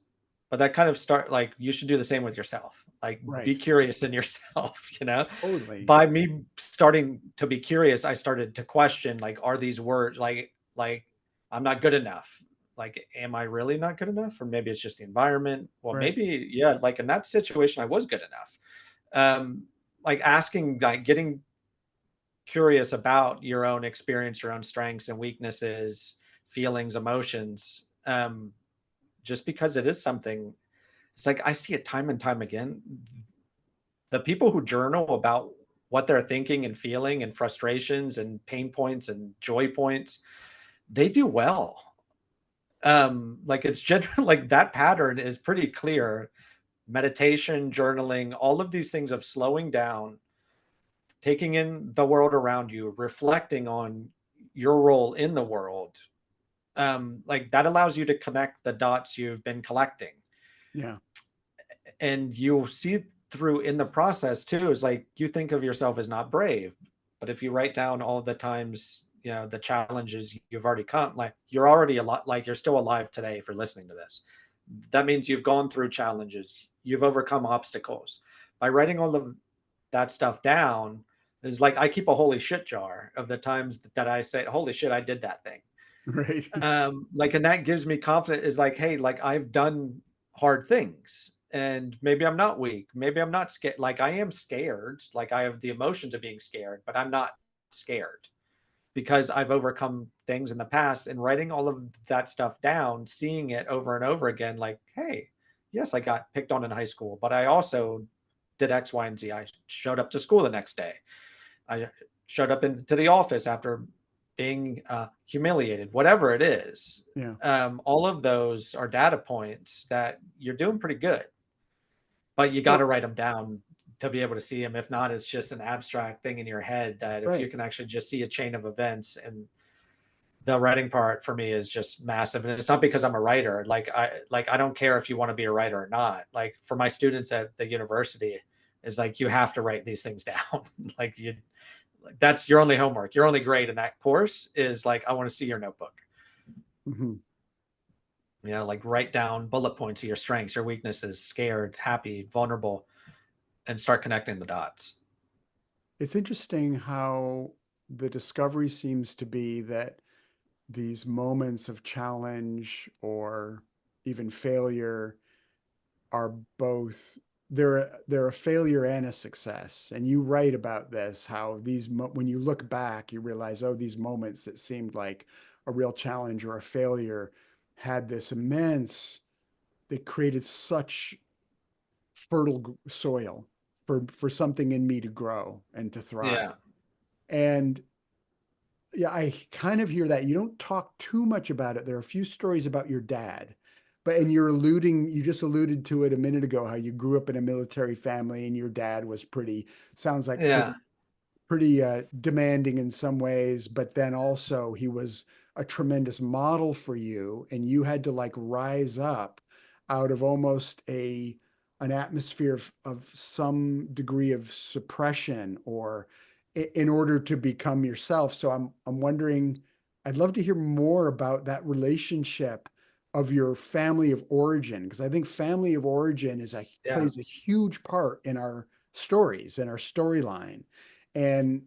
Speaker 2: But that kind of start, like, you should do the same with yourself. Like, be
Speaker 1: right.
Speaker 2: curious in yourself, you know?
Speaker 1: Totally.
Speaker 2: By me starting to be curious, I started to question, like, are these words like I'm not good enough? Like, am I really not good enough? Or maybe it's just the environment. Well,
Speaker 1: Right.
Speaker 2: maybe, yeah, like in that situation, I was good enough. Um, like asking, like getting curious about your own experience, your own strengths and weaknesses, feelings, emotions. Just because it is something, it's like I see it time and time again. The people who journal about what they're thinking and feeling and frustrations and pain points and joy points, they do well. Like it's general, like that pattern is pretty clear. Meditation, journaling, all of these things of slowing down, taking in the world around you, reflecting on your role in the world. Like that allows you to connect the dots you've been collecting.
Speaker 1: Yeah.
Speaker 2: And you'll see through in the process too, is like you think of yourself as not brave, but if you write down all the times, you know, the challenges you've already come, like you're already a lot, like you're still alive today for listening to this. That means you've gone through challenges, you've overcome obstacles. By writing all of that stuff down, is like I keep a holy shit jar of the times that I say, holy shit, I did that thing.
Speaker 1: Right.
Speaker 2: Like, and that gives me confidence, is like, hey, like I've done hard things, and maybe I'm not weak, maybe I'm not scared. Like I am scared, like I have the emotions of being scared, but I'm not scared because I've overcome things in the past. And writing all of that stuff down, seeing it over and over again, like, hey, yes, I got picked on in high school, but I also did X, Y, and Z. I showed up to school the next day. I showed up into the office after being humiliated, whatever it is.
Speaker 1: Yeah.
Speaker 2: All of those are data points that you're doing pretty good, but you got
Speaker 1: So,
Speaker 2: to write them down to be able to see them. If not, it's just an abstract thing in your head, that if you
Speaker 1: right.
Speaker 2: can actually just see a chain of events. And the writing part for me is just massive. And it's not because I'm a writer. Like I don't care if you want to be a writer or not. Like for my students at the university, is like you have to write these things down. Like you, like that's your only homework. Your only grade in that course is like, I want to see your notebook.
Speaker 1: Mhm.
Speaker 2: You know, like write down bullet points of your strengths, your weaknesses, scared, happy, vulnerable, and start connecting the dots.
Speaker 1: It's interesting how the discovery seems to be that these moments of challenge or even failure are both, they're a failure and a success. And you write about this, how when you look back, you realize, oh, these moments that seemed like a real challenge or a failure had this immense, they created such fertile soil for something in me to grow and to thrive.
Speaker 2: Yeah.
Speaker 1: And yeah, I kind of hear that. You don't talk too much about it. There are a few stories about your dad, but and you just alluded to it a minute ago, how you grew up in a military family and your dad was sounds like
Speaker 2: Yeah.
Speaker 1: pretty demanding in some ways, but then also he was a tremendous model for you, and you had to like rise up out of almost an atmosphere of some degree of suppression or in order to become yourself. So I'm wondering, I'd love to hear more about that relationship of your family of origin, because I think family of origin
Speaker 2: Yeah.
Speaker 1: plays a huge part in our stories and our storyline. And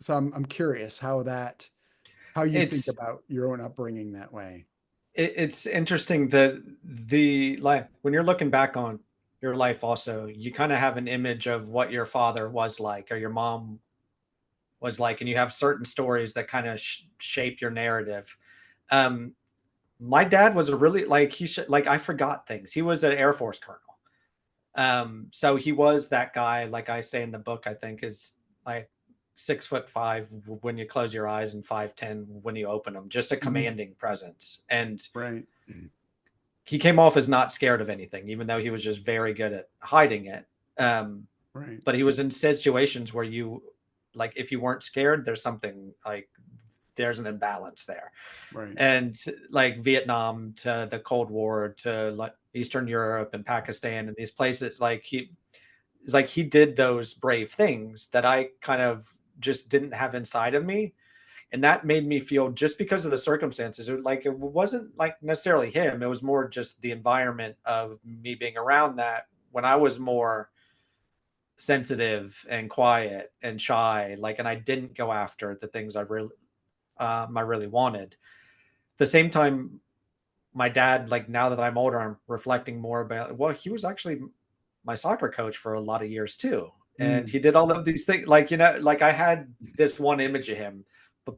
Speaker 1: so I'm curious how you think
Speaker 2: It's
Speaker 1: about your own upbringing that way.
Speaker 2: it's interesting that the, like when you're looking back on your life also, you kind of have an image of what your father was like or your mom was like, and you have certain stories that kind of shape your narrative. Um, my dad was a really, like he should, like I forgot things. He was an Air Force colonel. So he was that guy, like I say in the book, I think is like 6'5" when you close your eyes and 5'10" when you open them, just a
Speaker 1: Mhm.
Speaker 2: commanding presence. And
Speaker 1: Right.
Speaker 2: he came off as not scared of anything, even though he was just very good at hiding it. Um,
Speaker 1: Right.
Speaker 2: but he was in situations where you, like, if you weren't scared, there's something like, there's an imbalance there.
Speaker 1: Right.
Speaker 2: And like Vietnam to the Cold War to like Eastern Europe and Pakistan and these places, like it's like he did those brave things that I kind of just didn't have inside of me. And that made me feel, just because of the circumstances, like it wasn't like necessarily him, it was more just the environment of me being around that when I was more sensitive and quiet and shy, like, and I didn't go after the things I really wanted. At the same time, my dad, like now that I'm older, I'm reflecting more about, well, he was actually my soccer coach for a lot of years too. and
Speaker 1: Mm,
Speaker 2: he did all of these things. Like, like I had this one image of him,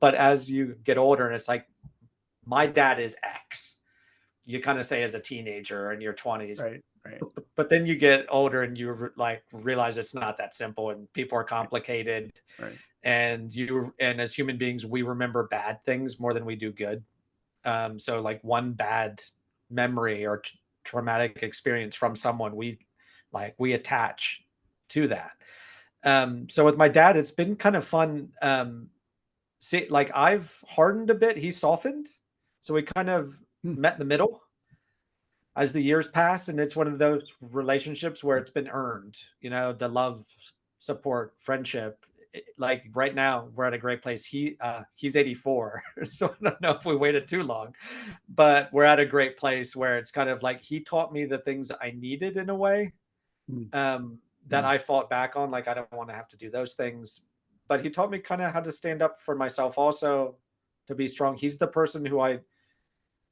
Speaker 2: but as you get older, and it's like, my dad is X. You kind of say as a teenager in your 20s,
Speaker 1: right, right,
Speaker 2: but then you get older and you like realize it's not that simple, and people are complicated,
Speaker 1: right.
Speaker 2: and as human beings, we remember bad things more than we do good. So like one bad memory or traumatic experience from someone, we attach to that. So with my dad, it's been kind of fun. See, like I've hardened a bit, he softened, so we kind of
Speaker 1: Hmm.
Speaker 2: met in the middle as the years pass, and it's one of those relationships where it's been earned. The love, support, friendship. Like right now, we're at a great place. He's 84, so I don't know if we waited too long, but we're at a great place where it's kind of like he taught me the things I needed in a way,
Speaker 1: Hmm.
Speaker 2: that
Speaker 1: Hmm.
Speaker 2: I fought back on. Like I don't want to have to do those things, but he taught me kind of how to stand up for myself, also to be strong. He's the person who I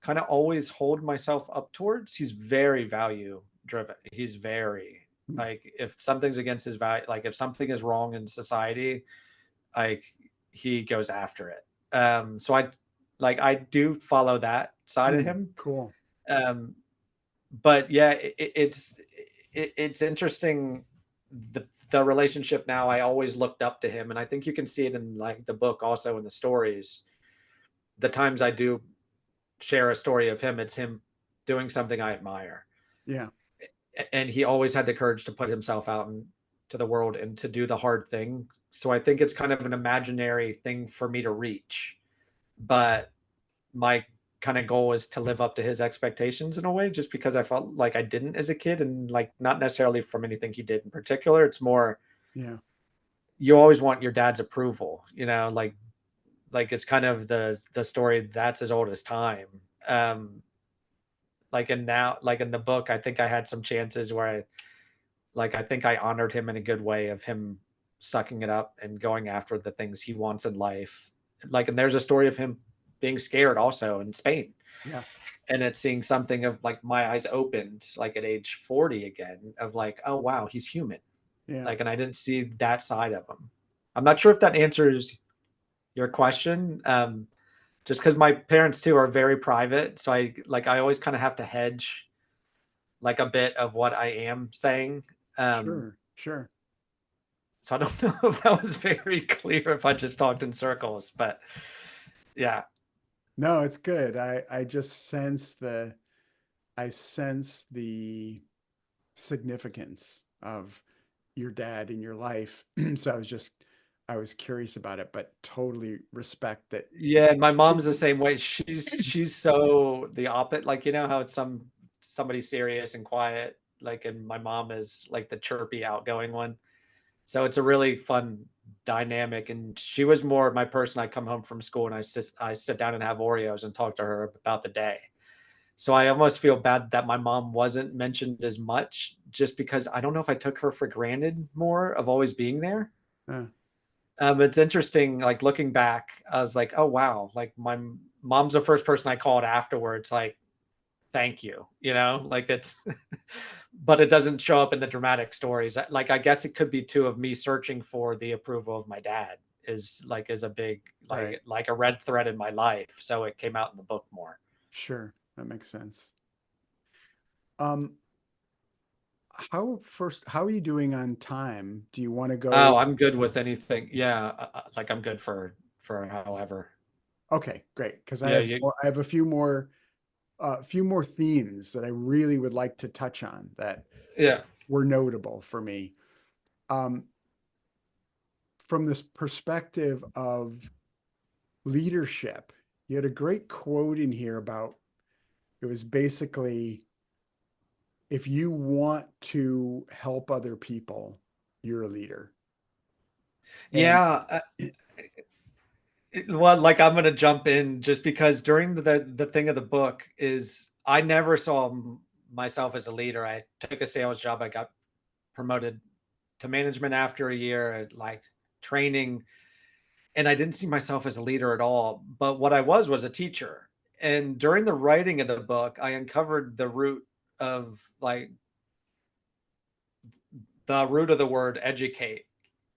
Speaker 2: kind of always hold myself up towards. He's very value driven. He's very
Speaker 1: Hmm.
Speaker 2: like, if something's against his value, like if something is wrong in society, like he goes after it. So I do follow that side of
Speaker 1: Hmm.
Speaker 2: him.
Speaker 1: Cool.
Speaker 2: Um, but yeah, it's interesting, the relationship now. I always looked up to him, and I think you can see it in like the book, also in the stories. The times I do share a story of him, it's him doing something I admire.
Speaker 1: Yeah.
Speaker 2: And he always had the courage to put himself out into the world and to do the hard thing. So I think it's kind of an imaginary thing for me to reach. But my kind of goal is to live up to his expectations in a way, just because I felt like I didn't as a kid, and like not necessarily from anything he did in particular. It's more,
Speaker 1: Yeah.
Speaker 2: you always want your dad's approval, like it's kind of the story that's as old as time. Um, like and now like in the book, I think I had some chances where I think I honored him in a good way, of him sucking it up and going after the things he wants in life. Like, and there's a story of him being scared also in Spain,
Speaker 1: Yeah.
Speaker 2: and it's seeing something of like my eyes opened like at age 40 again, of like, oh wow, he's human.
Speaker 1: Yeah.
Speaker 2: Like, and I didn't see that side of him. I'm not sure if that answers your question. Just because my parents too are very private, so I always kind of have to hedge like a bit of what I am saying. Um,
Speaker 1: Sure. Sure.
Speaker 2: so I don't know if that was very clear, if I just talked in circles, but yeah.
Speaker 1: No, it's good. I just sense the significance of your dad in your life. So I was curious about it, but totally respect that.
Speaker 2: Yeah, my mom's the same way. She's so the opposite. Like, how it's somebody serious and quiet, like, and my mom is like the chirpy, outgoing one. So it's a really fun dynamic. And she was more my person. I come home from school and I sit down and have Oreos and talk to her about the day. So I almost feel bad that my mom wasn't mentioned as much, just because I don't know if I took her for granted more of always being there.
Speaker 1: Uh,
Speaker 2: It's interesting, like looking back, I was like, oh wow, like my mom's the first person I called afterwards, like, thank you, like it's, but it doesn't show up in the dramatic stories. Like, I guess it could be too of me searching for the approval of my dad is a big,
Speaker 1: right.
Speaker 2: like a red thread in my life. So it came out in the book more.
Speaker 1: Sure. That makes sense. Um, how are you doing on time? Do you want to
Speaker 2: Oh,
Speaker 1: go?
Speaker 2: I'm good with anything. Yeah, like I'm good for however.
Speaker 1: Okay, great. Because
Speaker 2: Yeah, you.
Speaker 1: I have a few more themes that I really would like to touch on that
Speaker 2: Yeah.
Speaker 1: were notable for me. Um, from this perspective of leadership, you had a great quote in here about it was basically if you want to help other people, you're a leader. And
Speaker 2: Yeah. Well, like I'm gonna jump in just because during the thing of the book is I never saw myself as a leader. I took a sales job. I got promoted to management after a year at like training, and I didn't see myself as a leader at all. But what I was a teacher. And during the writing of the book, I uncovered the root of like the root of the word educate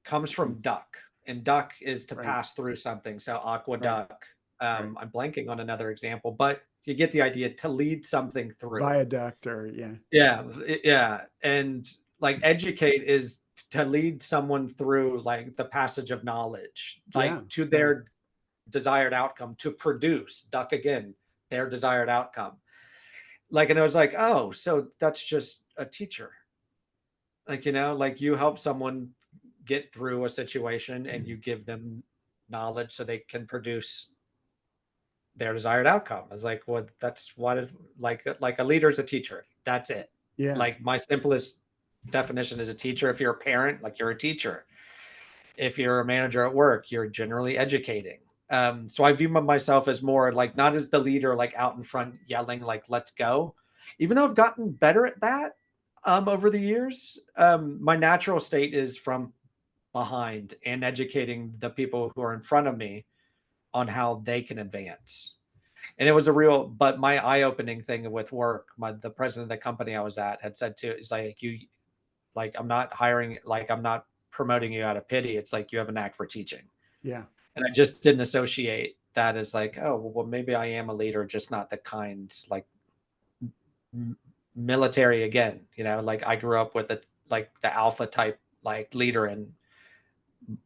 Speaker 2: comes from duck, and duck is to
Speaker 1: Right.
Speaker 2: pass through something. So
Speaker 1: Right.
Speaker 2: aqueduct.
Speaker 1: Right.
Speaker 2: I'm blanking on another example, but you get the idea, to lead something through.
Speaker 1: Viaduct or yeah.
Speaker 2: Yeah, yeah, and like educate is to lead someone through like the passage of knowledge,
Speaker 1: Yeah.
Speaker 2: like to their desired outcome, to produce, duck again, their desired outcome. Like, and I was like, oh, so that's just a teacher. Like, like you help someone get through a situation and you give them knowledge so they can produce their desired outcome. I was like, well, that's what it, like a leader is a teacher. That's it.
Speaker 1: Yeah.
Speaker 2: Like my simplest definition is a teacher. If you're a parent, like you're a teacher. If you're a manager at work, you're generally educating. So I view myself as more like not as the leader, like out in front yelling, like, let's go. Even though I've gotten better at that over the years, my natural state is from behind and educating the people who are in front of me on how they can advance. And it was a real, but my eye-opening thing with work, the president of the company I was at had said too, is like, like, I'm not hiring, like, I'm not promoting you out of pity. It's like, you have a knack for teaching.
Speaker 1: Yeah.
Speaker 2: And I just didn't associate that as like, oh, well, maybe I am a leader, just not the kind, like military again, like I grew up with like the alpha type, like leader in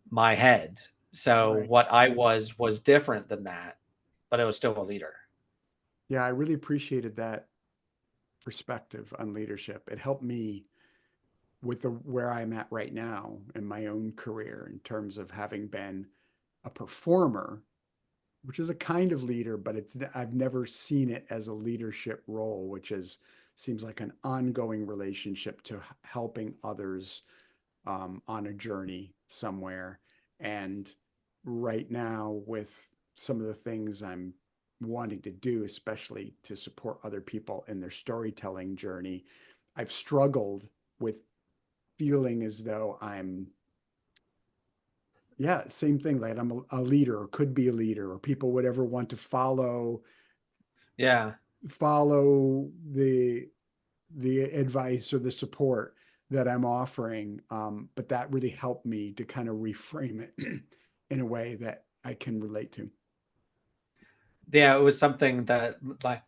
Speaker 2: my head. So
Speaker 1: Right.
Speaker 2: what I was different than that, but it was still a leader.
Speaker 1: Yeah. I really appreciated that perspective on leadership. It helped me with where I'm at right now in my own career in terms of having been a performer, which is a kind of leader, but I've never seen it as a leadership role, which is seems like an ongoing relationship to helping others on a journey somewhere. And right now, with some of the things I'm wanting to do, especially to support other people in their storytelling journey, I've struggled with feeling as though I'm, yeah, same thing, like I'm a leader or could be a leader, or people would ever want to
Speaker 2: Yeah.
Speaker 1: follow the advice or the support that I'm offering. But that really helped me to kind of reframe it in a way that I can relate to.
Speaker 2: Yeah. It was something that like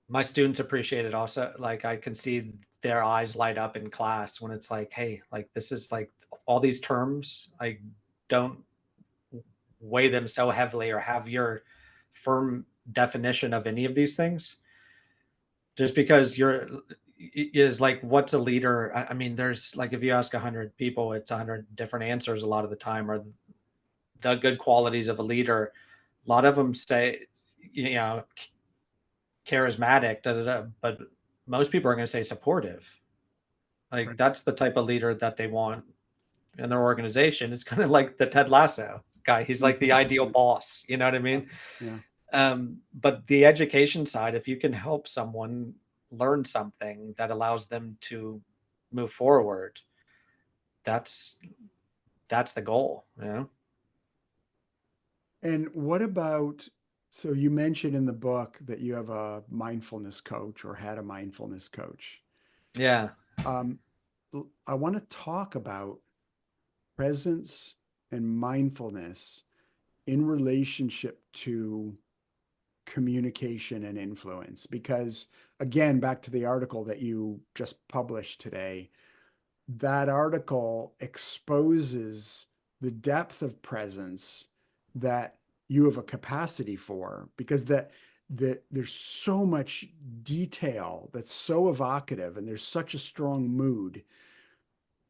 Speaker 2: my students appreciated also. Like I can see their eyes light up in class when it's like, hey, like this is like all these terms. I don't weigh them so heavily or have your firm definition of any of these things. Just because you're is like, what's a leader? I mean, there's like, if you ask 100 people, it's 100 different answers a lot of the time, or the good qualities of a leader. A lot of them say, charismatic, da, da, da, but most people are going to say supportive. Like
Speaker 1: Right.
Speaker 2: that's the type of leader that they want in their organization. It's kind of like the Ted Lasso guy. He's like the
Speaker 1: Mhm.
Speaker 2: ideal boss. You know what I
Speaker 1: Yeah.
Speaker 2: mean?
Speaker 1: Yeah.
Speaker 2: But the education side, if you can help someone learn something that allows them to move forward, that's that's the goal.
Speaker 1: And what about, so you mentioned in the book that you have a mindfulness coach or had a mindfulness coach.
Speaker 2: Yeah.
Speaker 1: Um, I want to talk about presence and mindfulness in relationship to communication and influence. Because again, back to the article that you just published today, that article exposes the depth of presence that you have a capacity for, because that there's so much detail that's so evocative and there's such a strong mood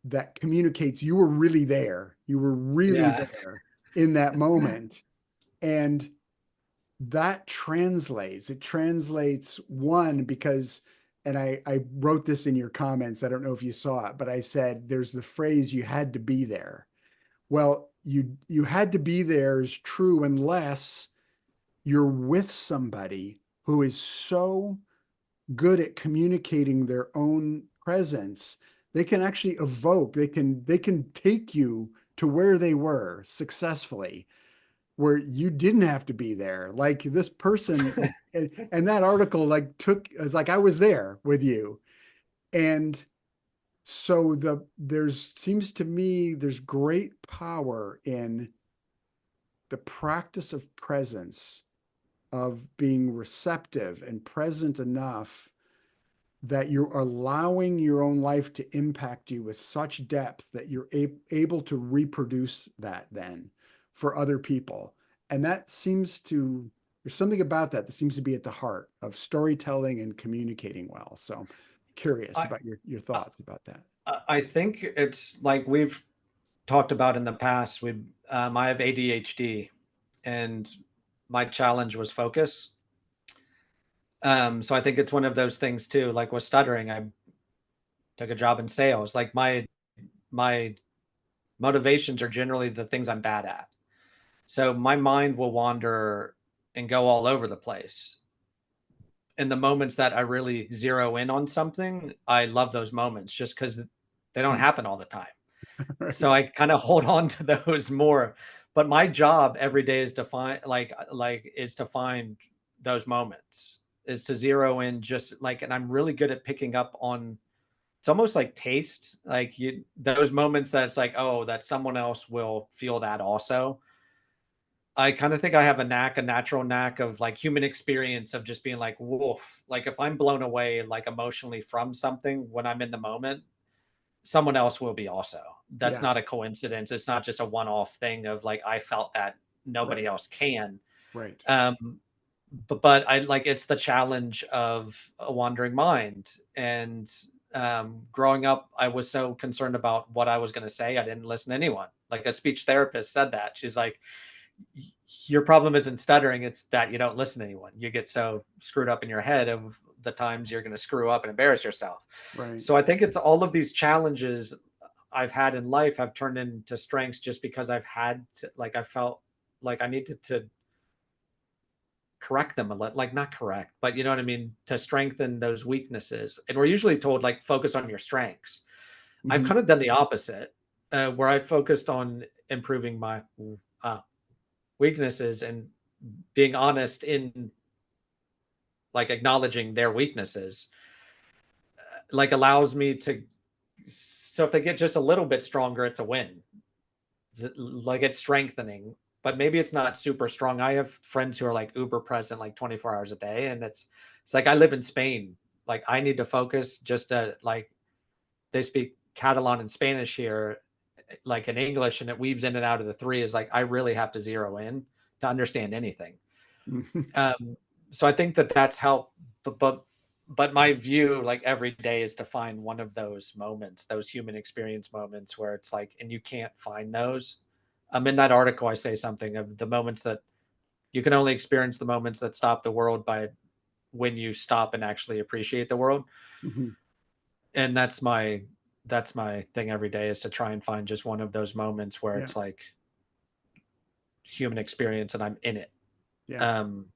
Speaker 1: that communicates you were really there. You were really
Speaker 2: Yeah.
Speaker 1: there in that moment. And that translates. It translates one because, and I wrote this in your comments. I don't know if you saw it, but I said there's the phrase you had to be there. Well, you had to be there is true unless you're with somebody who is so good at communicating their own presence. They can actually evoke, they can take you to where they were successfully, where you didn't have to be there. Like this person, and that article like took, it's like I was there with you. And So there's seems to me there's great power in the practice of presence, of being receptive and present enough that you're allowing your own life to impact you with such depth that you're able to reproduce that then for other people. And that seems to, there's something about that that seems to be at the heart of storytelling and communicating well. So I'm curious
Speaker 2: I
Speaker 1: about your thoughts about that.
Speaker 2: I think it's like we've talked about in the past. I have ADHD, and my challenge was focus. So I think it's one of those things too. Like with stuttering, I took a job in sales. Like my motivations are generally the things I'm bad at. So my mind will wander and go all over the place. In the moments that I really zero in on something, I love those moments just because they don't happen all the time. So
Speaker 1: Right.
Speaker 2: I kind of hold on to those more. But my job every day is to find is to find those moments, is to zero in just like, and I'm really good at picking up on, it's almost like taste, like those moments that it's like, oh, that someone else will feel that also. I kind of think I have a natural knack of like human experience of just being like, woof. Like if I'm blown away, like emotionally from something when I'm in the moment, someone else will be also. That's
Speaker 1: Yeah.
Speaker 2: not a coincidence. It's not just a one-off thing of like, I felt that nobody
Speaker 1: Right.
Speaker 2: else can.
Speaker 1: Right.
Speaker 2: Um, but I like, it's the challenge of a wandering mind. And growing up, I was so concerned about what I was going to say. I didn't listen to anyone. Like a speech therapist said that. She's like, your problem isn't stuttering, it's that you don't listen to anyone. You get so screwed up in your head of the times you're going to screw up and embarrass yourself.
Speaker 1: Right.
Speaker 2: So I think it's all of these challenges I've had in life have turned into strengths just because I've had to, like, I felt like I needed to correct them a lot, like not correct, but you know what I mean, to strengthen those weaknesses. And we're usually told like focus on your strengths. I've
Speaker 1: Mhm.
Speaker 2: kind of done the opposite, where I focused on improving my uh, weaknesses and being honest in like acknowledging their weaknesses, like allows me to, so if they get just a little bit stronger, it's a win. Like it's strengthening, but maybe it's not super strong. I have friends who are like uber present like 24 hours a day, and it's like I live in Spain. Like I need to focus just to like, they speak Catalan and Spanish here, like in English, and it weaves in and out of the three, is like I really have to zero in to understand anything. Um, so I think that that's helped, but my view, like every day, is to find one of those moments, those human experience moments where it's like, and you can't find those. In that article, I say something of the moments that you can only experience, the moments that stop the world by when you stop and actually appreciate the world.
Speaker 1: Mhm.
Speaker 2: And that's my thing every day, is to try and find just one of those moments where
Speaker 1: Yeah.
Speaker 2: it's like human experience and I'm in it.
Speaker 1: Yeah.
Speaker 2: Um,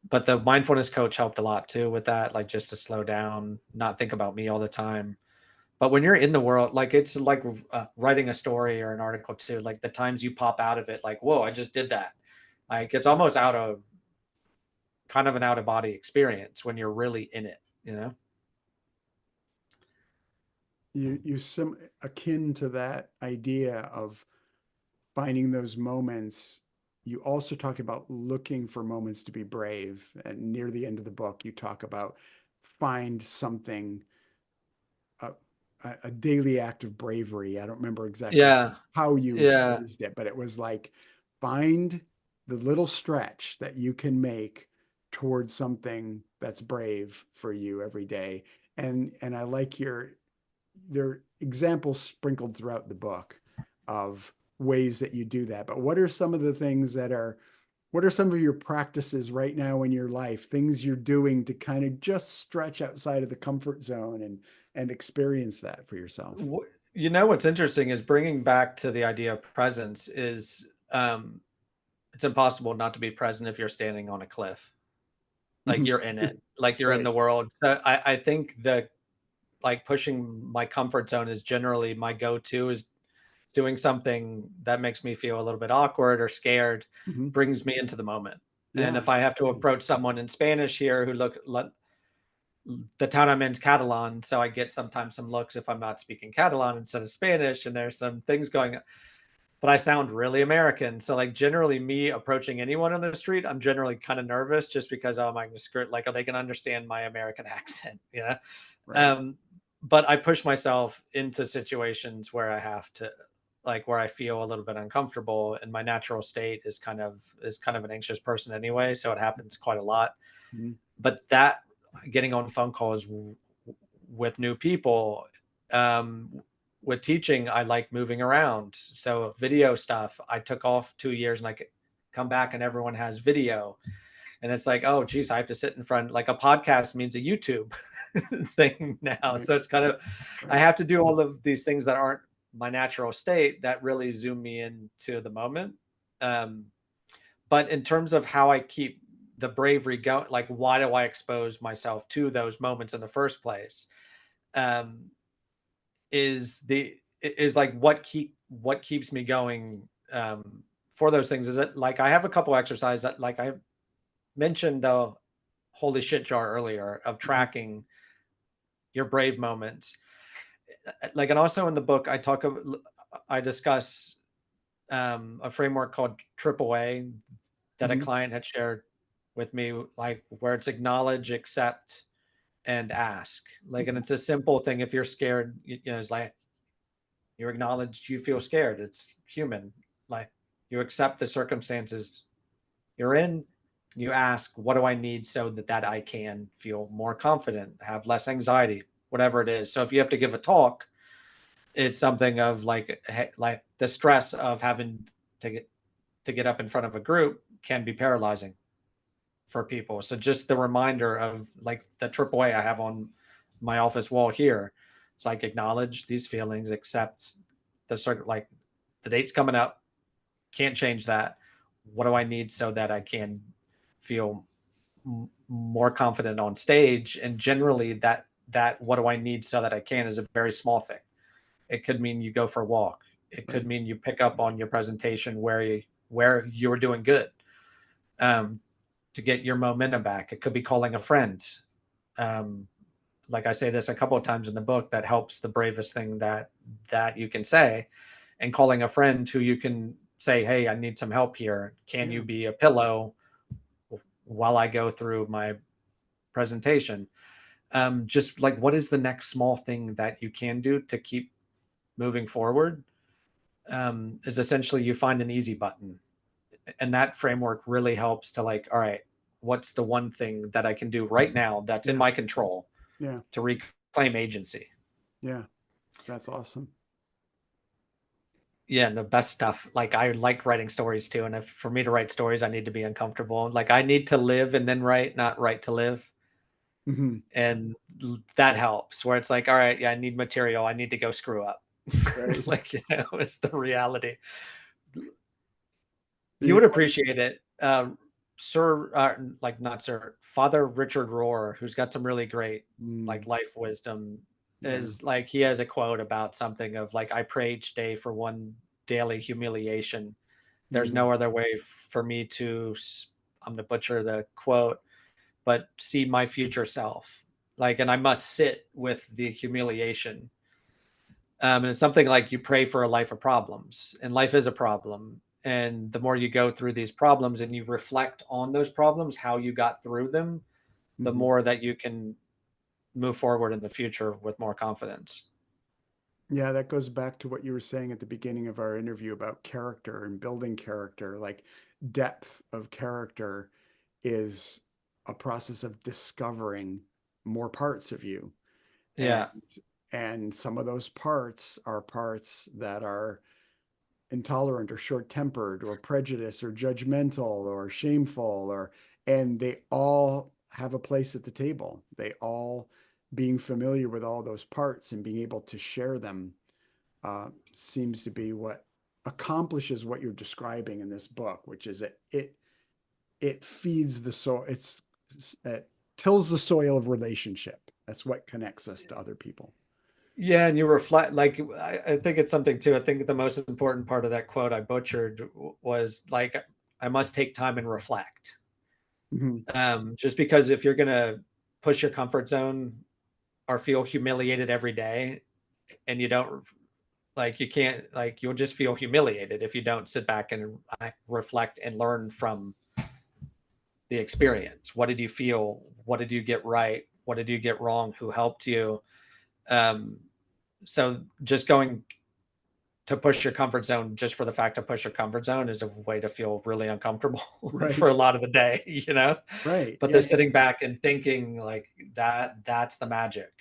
Speaker 2: but the mindfulness coach helped a lot too with that, like just to slow down, not think about me all the time. But when you're in the world, like it's like writing a story or an article too, like the times you pop out of it, like, whoa, I just did that. Like it's almost out of, kind of an out of body experience when you're really in it, you know?
Speaker 1: You akin to that idea of finding those moments. You also talk about looking for moments to be brave. And near the end of the book, you talk about find something, a, a daily act of bravery. I don't remember exactly
Speaker 2: Yeah.
Speaker 1: how you
Speaker 2: Yeah.
Speaker 1: phrased it, but it was like find the little stretch that you can make towards something that's brave for you every day. And I like there are examples sprinkled throughout the book of ways that you do that. But what are some of the things that are, what are some of your practices right now in your life, things you're doing to kind of just stretch outside of the comfort zone and experience that for yourself?
Speaker 2: You know what's interesting is bringing back to the idea of presence is, it's impossible not to be present if you're standing on a cliff. Like
Speaker 1: Mhm.
Speaker 2: you're in it, like you're in
Speaker 1: Right.
Speaker 2: the world. So I think that like pushing my comfort zone is generally my go-to, is doing something that makes me feel a little bit awkward or scared,
Speaker 1: Mhm.
Speaker 2: brings me into the moment. And
Speaker 1: Yeah,
Speaker 2: if I have to
Speaker 1: absolutely.
Speaker 2: approach someone in Spanish here who the town I'm in is Catalan, so I get sometimes some looks if I'm not speaking Catalan instead of Spanish, and there's some things going, but I sound really American. So like generally me approaching anyone on the street, I'm generally kind of nervous just because, oh, am I going to screw it? Like, oh, they can understand my American accent, yeah.
Speaker 1: Right.
Speaker 2: Um, but I push myself into situations where I have to, like, where I feel a little bit uncomfortable, and my natural state is kind of an anxious person anyway, so it happens quite a lot.
Speaker 1: Mhm.
Speaker 2: But that, getting on phone calls with new people, um, with teaching, I like moving around. So video stuff, I took off 2 years and I could come back and everyone has video. And it's like, oh, geez, I have to sit in front. Like a podcast means a YouTube thing now.
Speaker 1: Right.
Speaker 2: So it's kind of, I
Speaker 1: Right.
Speaker 2: have to do all of these things that aren't my natural state that really zoom me into the moment. Um, but in terms of how I keep the bravery going, like why do I expose myself to those moments in the first place? Um, is like what keeps me going, for those things. Is it like I have a couple exercises that, like I mentioned the holy shit jar earlier, of
Speaker 1: Mhm.
Speaker 2: tracking your brave moments. Like, and also in the book, I discuss, a framework called AAA that a
Speaker 1: Mhm.
Speaker 2: client had shared with me, like where it's acknowledge, accept, and ask. Like, and
Speaker 1: Mhm.
Speaker 2: it's a simple thing. If you're scared, it's like you acknowledge you feel scared. It's human. Like, you accept the circumstances you're in. You ask, what do I need so that I can feel more confident, have less anxiety, whatever it is. So if you have to give a talk, it's something of like, like the stress of having to get up in front of a group can be paralyzing for people. So just the reminder of like the AAA I have on my office wall here. It's like, acknowledge these feelings, accept the circuit, like the date's coming up, can't change that. What do I need so that I can feel more confident on stage? And generally that what do I need so that I can is a very small thing. It could mean you go for a walk. It could
Speaker 1: Right.
Speaker 2: mean you pick up on your presentation where you were doing good, um, to get your momentum back. It could be calling a friend. Um, like I say this a couple of times in the book, that helps the bravest thing that you can say, and calling a friend who you can say, hey, I need some help here. Can
Speaker 1: Yeah.
Speaker 2: you be a pillow while I go through my presentation? Just like, what is the next small thing that you can do to keep moving forward? Is essentially you find an easy button, and that framework really helps to, like, all right, what's the one thing that I can do right now that's in
Speaker 1: Yeah.
Speaker 2: my control
Speaker 1: Yeah.
Speaker 2: to reclaim agency?
Speaker 1: Yeah. That's awesome.
Speaker 2: Yeah, and the best stuff. Like, I like writing stories too, and if for me to write stories, I need to be uncomfortable. Like, I need to live and then write, not write to live.
Speaker 1: Mhm.
Speaker 2: And that helps. Where it's like, all right, yeah, I need material. I need to go screw up.
Speaker 1: Right.
Speaker 2: Like, it's the reality. You
Speaker 1: Yeah.
Speaker 2: would appreciate it. Sir, like, not Sir, Father Richard Rohr, who's got some really great
Speaker 1: Mm.
Speaker 2: like life wisdom,
Speaker 1: Yeah.
Speaker 2: is like, he has a quote about something of like, I pray each day for one daily humiliation. There's
Speaker 1: Mm.
Speaker 2: no other way for me to, I'm gonna butcher the quote, but see my future self. Like, and I must sit with the humiliation. And it's something like, you pray for a life of problems, and life is a problem. And the more you go through these problems and you reflect on those problems, how you got through them, the
Speaker 1: Mhm.
Speaker 2: more that you can move forward in the future with more confidence.
Speaker 1: Yeah, that goes back to what you were saying at the beginning of our interview about character and building character. Like depth of character is a process of discovering more parts of you. And
Speaker 2: Yeah.
Speaker 1: and some of those parts are parts that are intolerant or short-tempered or prejudiced or judgmental or shameful, or and they all have a place at the table. They all, being familiar with all those parts and being able to share them seems to be what accomplishes what you're describing in this book, which is it feeds the soil. It tills the soil of relationship. That's what connects us to other people.
Speaker 2: Yeah, and you reflect, like, I think it's something too. I think the most important part of that quote I butchered was like, I must take time and reflect.
Speaker 1: Mhm.
Speaker 2: Just because if you're gonna push your comfort zone or feel humiliated every day, and you don't, like, you can't, like, you'll just feel humiliated if you don't sit back and reflect and learn from the experience. What did you feel? What did you get right? What did you get wrong? Who helped you? Um, so just going to push your comfort zone just for the fact to push your comfort zone is a way to feel really uncomfortable for a
Speaker 1: Right.
Speaker 2: lot of the day, you know?
Speaker 1: Right.
Speaker 2: But
Speaker 1: Yeah.
Speaker 2: the sitting back and thinking like that's the magic.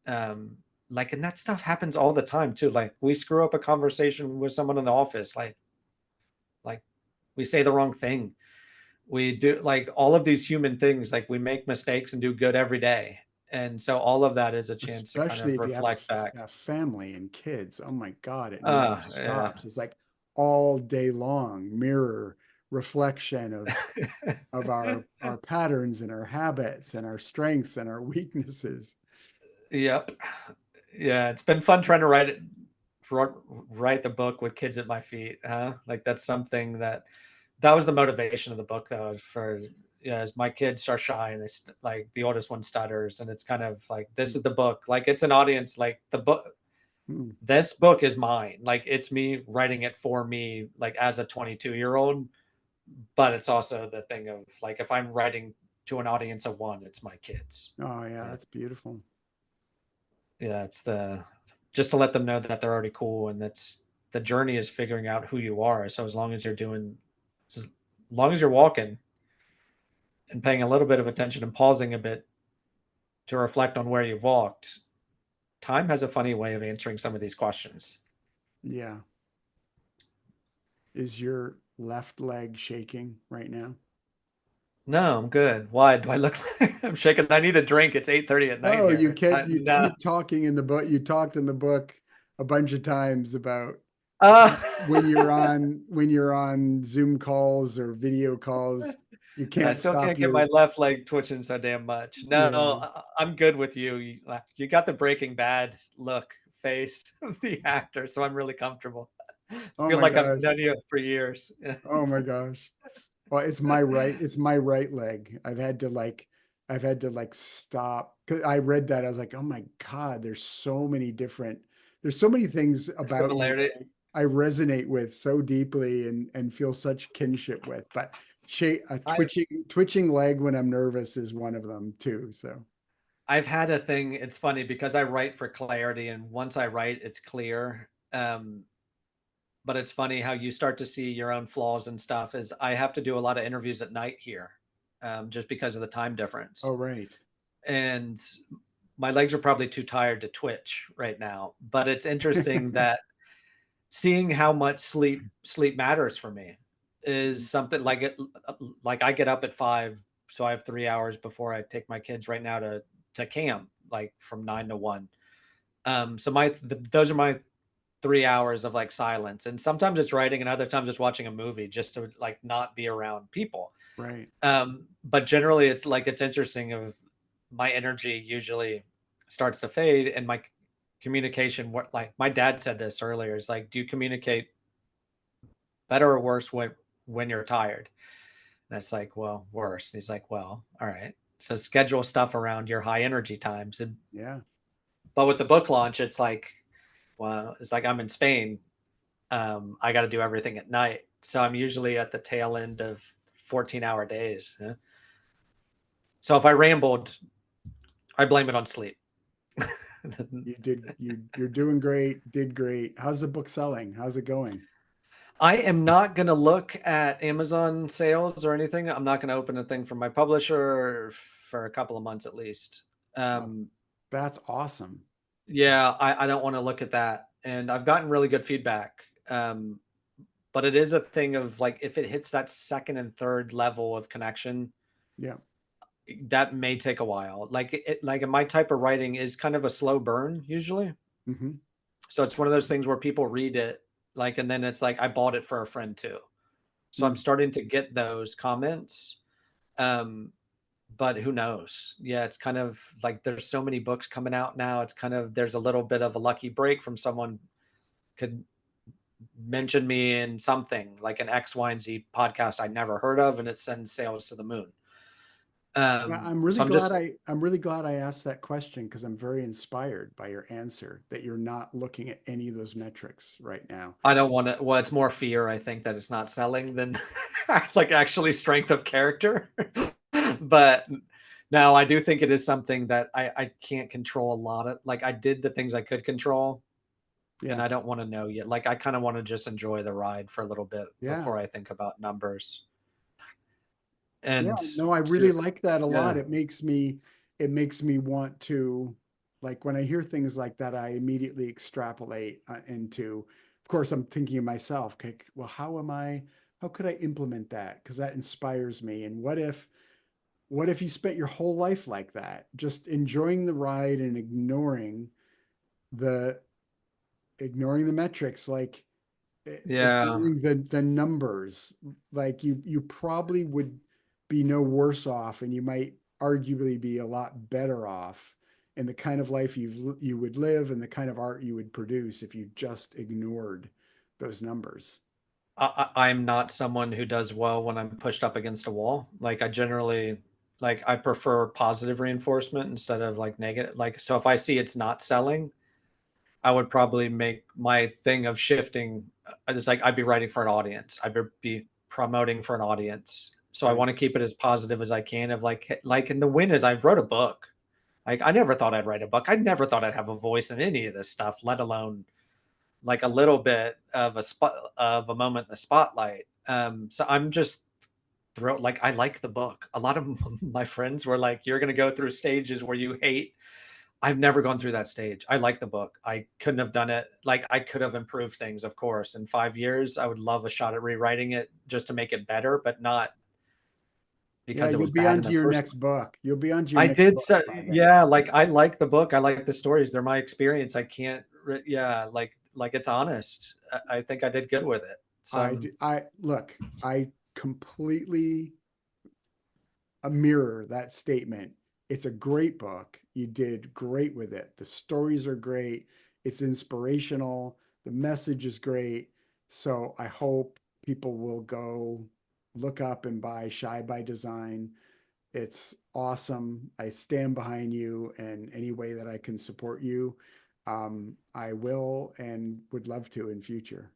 Speaker 2: Um, like, and that stuff happens all the time too. Like, we screw up a conversation with someone in the office, like we say the wrong thing. We do, like, all of these human things, like we make mistakes and do good every day. And so all of that is a chance to kind
Speaker 1: Especially
Speaker 2: of
Speaker 1: if you have
Speaker 2: reflect back.
Speaker 1: a family and kids. Oh my God, it never
Speaker 2: Yeah.
Speaker 1: stops. It's like all day long, mirror reflection of our patterns and our habits and our strengths and our weaknesses.
Speaker 2: Yep. Yeah, it's been fun trying to write the book with kids at my feet, huh? Like, that's something that was the motivation of the book, though, for, yeah, as my kids are shy and like the oldest one stutters, and it's kind of like, this is the book, like, it's an audience, like the book,
Speaker 1: Mm.
Speaker 2: this book is mine, like it's me writing it for me, like as a 22-year-old, but it's also the thing of like, if I'm writing to an audience of one, it's my kids.
Speaker 1: Oh yeah,
Speaker 2: Yeah.
Speaker 1: that's beautiful.
Speaker 2: Yeah, it's the, just to let them know that they're already cool, and that's, the journey is figuring out who you are. So as long as you're doing, as long as you're walking and paying a little bit of attention and pausing a bit to reflect on where you've walked, time has a funny way of answering some of these questions.
Speaker 1: Yeah. Is your left leg shaking right now?
Speaker 2: No, I'm good. Why do I look like I'm shaking? I need a drink. It's 8:30 at night
Speaker 1: Oh,
Speaker 2: here.
Speaker 1: you
Speaker 2: It's
Speaker 1: kept
Speaker 2: time.
Speaker 1: you
Speaker 2: No.
Speaker 1: keep talking in the book. You talked in the book a bunch of times about
Speaker 2: Uh,
Speaker 1: when you're on Zoom calls or video calls, you
Speaker 2: I
Speaker 1: can't
Speaker 2: still
Speaker 1: stop
Speaker 2: can't get
Speaker 1: your
Speaker 2: my left leg twitching so damn much. No,
Speaker 1: yeah.
Speaker 2: I'm good with you. You got the Breaking Bad look face of the actor, so I'm really comfortable. I
Speaker 1: Oh
Speaker 2: feel
Speaker 1: my
Speaker 2: like I've
Speaker 1: gosh.
Speaker 2: known you for years.
Speaker 1: Oh my gosh. Well, it's my right leg. I've had to like stop. 'Cause I read that. I was like, oh my God, there's so many things about you
Speaker 2: Similarity.
Speaker 1: that I resonate with so deeply and feel such kinship with. But a
Speaker 2: I
Speaker 1: twitching leg when I'm nervous is one of them too. So
Speaker 2: I've had a thing. It's funny because I write for clarity, and once I write, it's clear. But it's funny how you start to see your own flaws and stuff. Is I have to do a lot of interviews at night here, just because of the time difference,
Speaker 1: oh right.
Speaker 2: and my legs are probably too tired to twitch right now. But it's interesting that seeing how much sleep matters for me is something like it. Like, I get up at 5, so I have 3 hours before I take my kids right now to camp, like from 9 to 1. So those are my 3 hours of like silence, and sometimes it's writing, and other times it's watching a movie just to like not be around people.
Speaker 1: Right.
Speaker 2: But generally, it's like, it's interesting of my energy usually starts to fade, and my communication, what, like my dad said this earlier, is like, do you communicate better or worse when you're tired? And it's like, well, worse. And he's like, well, all right, so schedule stuff around your high energy times. And
Speaker 1: Yeah.
Speaker 2: but with the book launch, it's like, well, it's like I'm in Spain. I got to do everything at night, so I'm usually at the tail end of 14-hour days. Yeah? So if I rambled, I blame it on sleep.
Speaker 1: You're doing great, did great. How's the book selling? How's it going?
Speaker 2: I am not going to look at Amazon sales or anything. I'm not going to open a thing from my publisher for a couple of months at least.
Speaker 1: Oh,
Speaker 2: Um,
Speaker 1: that's awesome.
Speaker 2: yeah, I don't want to look at that. And I've gotten really good feedback. But it is a thing of like, if it hits that second and third level of connection,
Speaker 1: Yeah.
Speaker 2: that may take a while. Like like my type of writing is kind of a slow burn usually.
Speaker 1: Hmm.
Speaker 2: So it's one of those things where people read it, like, and then it's like, I bought it for a friend too. So I'm
Speaker 1: Mm.
Speaker 2: starting to get those comments. Um, but who knows? Yeah, it's kind of like, there's so many books coming out now. It's kind of, there's a little bit of a lucky break from someone could mention me in something like an X, Y, and Z podcast I never heard of, and it sends sales to the moon.
Speaker 1: Yeah,
Speaker 2: So I'm just,
Speaker 1: I'm really glad I asked that question because I'm very inspired by your answer that you're not looking at any of those metrics right now.
Speaker 2: I don't want to, well, it's more fear, I think, that it's not selling than like actually strength of character. But no, I do think it is something that I can't control a lot of. Like I did the things I could control, and
Speaker 1: Yeah.
Speaker 2: I don't want to know yet. Like I kind of want to just enjoy the ride for a little bit
Speaker 1: Yeah.
Speaker 2: before I think about numbers.
Speaker 1: Yeah.
Speaker 2: And
Speaker 1: No, I really like that a lot.
Speaker 2: yeah,
Speaker 1: It makes me want to, like, when I hear things like that, I immediately extrapolate into, of course, I'm thinking of myself, okay, well, how could I implement that? Because that inspires me. And what if you spent your whole life like that, just enjoying the ride and the, ignoring the metrics, like
Speaker 2: yeah.
Speaker 1: ignoring the numbers, like you probably would be no worse off, and you might arguably be a lot better off in the kind of life you would live and the kind of art you would produce if you just ignored those numbers.
Speaker 2: I'm not someone who does well when I'm pushed up against a wall. Like I generally, like I prefer positive reinforcement instead of like negative. Like so, if I see it's not selling, I would probably make my thing of shifting. It's like I'd be writing for an audience. I'd be promoting for an audience. So I
Speaker 1: Right.
Speaker 2: want to keep it as positive as I can. Of like in the win is I wrote a book. Like I never thought I'd write a book. I never thought I'd have a voice in any of this stuff, let alone like a little bit of a spot of a moment in the spotlight. So I'm just thrilled. Like I like the book. A lot of my friends were like, "You're going to go through stages where you hate." I've never gone through that stage. I like the book. I couldn't have done it. Like I could have improved things, of course. In 5 years, I would love a shot at rewriting it just to make it better, but not
Speaker 1: Yeah,
Speaker 2: because it
Speaker 1: you'll
Speaker 2: was
Speaker 1: be
Speaker 2: bad
Speaker 1: on
Speaker 2: in
Speaker 1: to
Speaker 2: the
Speaker 1: your
Speaker 2: first.
Speaker 1: next book. You'll be on to your
Speaker 2: I
Speaker 1: next
Speaker 2: did
Speaker 1: book,
Speaker 2: so,
Speaker 1: I bet.
Speaker 2: yeah. Like I like the book. I like the stories. They're my experience. I can't. Yeah, like it's honest. I think I did good with it. Some.
Speaker 1: I look, I completely mirror that statement. It's a great book. You did great with it. The stories are great. It's inspirational. The message is great. So I hope people will go look up and buy Shy by Design. It's awesome. I stand behind you, and any way that I can support you, I will and would love to in future.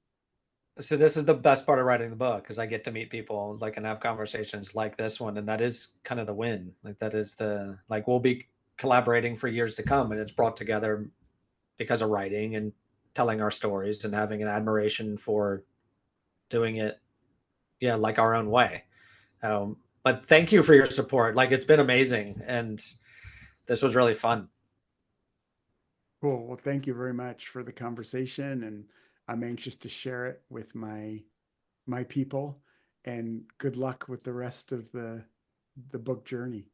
Speaker 2: So this is the best part of writing the book because I get to meet people like and have conversations like this one, and that is kind of the win. Like that is the like we'll be collaborating for years to come, and it's brought together because of writing and telling our stories and having an admiration for doing it, yeah, like our own way. But thank you for your support. Like it's been amazing, and this was really fun.
Speaker 1: Cool. Well, thank you very much for the conversation, and I'm anxious to share it with my people. And good luck with the rest of the book journey.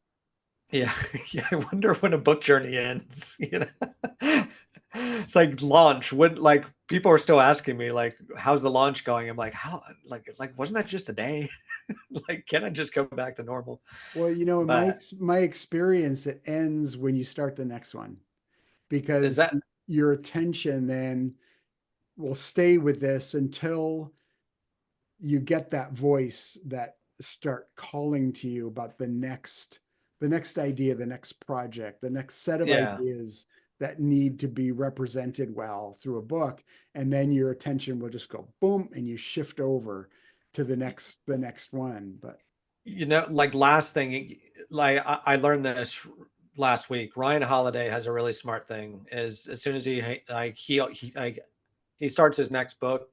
Speaker 2: Yeah, yeah. I wonder when a book journey ends. You know, it's like launch. When like people are still asking me like, "How's the launch going?" I'm like, "How? Like wasn't that just a day? Like, can I just go back to normal?"
Speaker 1: Well, in
Speaker 2: But
Speaker 1: my experience, it ends when you start the next one
Speaker 2: is
Speaker 1: because
Speaker 2: that
Speaker 1: your attention then will stay with this until you get that voice that start calling to you about the next idea, the next project, the next set of
Speaker 2: yeah?
Speaker 1: ideas that need to be represented well through a book. And then your attention will just go boom, and you shift over to the next one. But
Speaker 2: You know, like last thing, like I learned this last week. Ryan Holiday has a really smart thing. Is as soon as he starts his next book,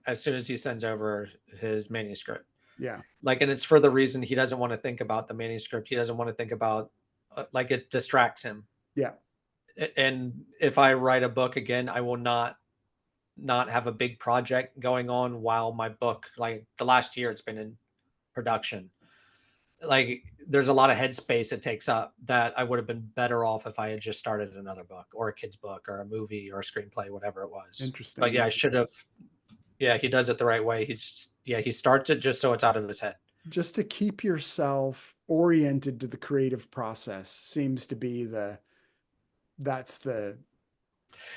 Speaker 2: as soon as he sends over his manuscript.
Speaker 1: yeah,
Speaker 2: Like, and it's for the reason he doesn't want to think about the manuscript. He doesn't want to think about like it distracts him.
Speaker 1: yeah,
Speaker 2: And if I write a book again, I will not have a big project going on while my book, like the last year it's been in production. Like there's a lot of headspace it takes up that I would have been better off if I had just started another book or a kid's book or a movie or a screenplay, whatever it was. But
Speaker 1: interesting.
Speaker 2: yeah, I should have. Yeah, he does it the right way. He starts it just so it's out of his head.
Speaker 1: Just to keep yourself oriented to the creative process seems to be that's the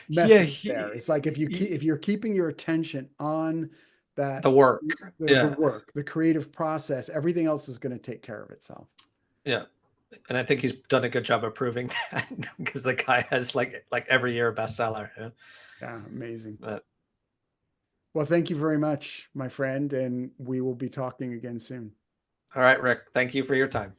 Speaker 2: Yeah,
Speaker 1: message there. It's like if you're keeping your attention on that
Speaker 2: the work.
Speaker 1: the
Speaker 2: Yeah.
Speaker 1: work, the creative process, everything else is going to take care of itself.
Speaker 2: Yeah. And I think he's done a good job of proving that because the guy has like every year a bestseller. Yeah.
Speaker 1: Yeah, amazing.
Speaker 2: But
Speaker 1: Well, thank you very much, my friend, and we will be talking again soon.
Speaker 2: all right, Rick, thank you for your time.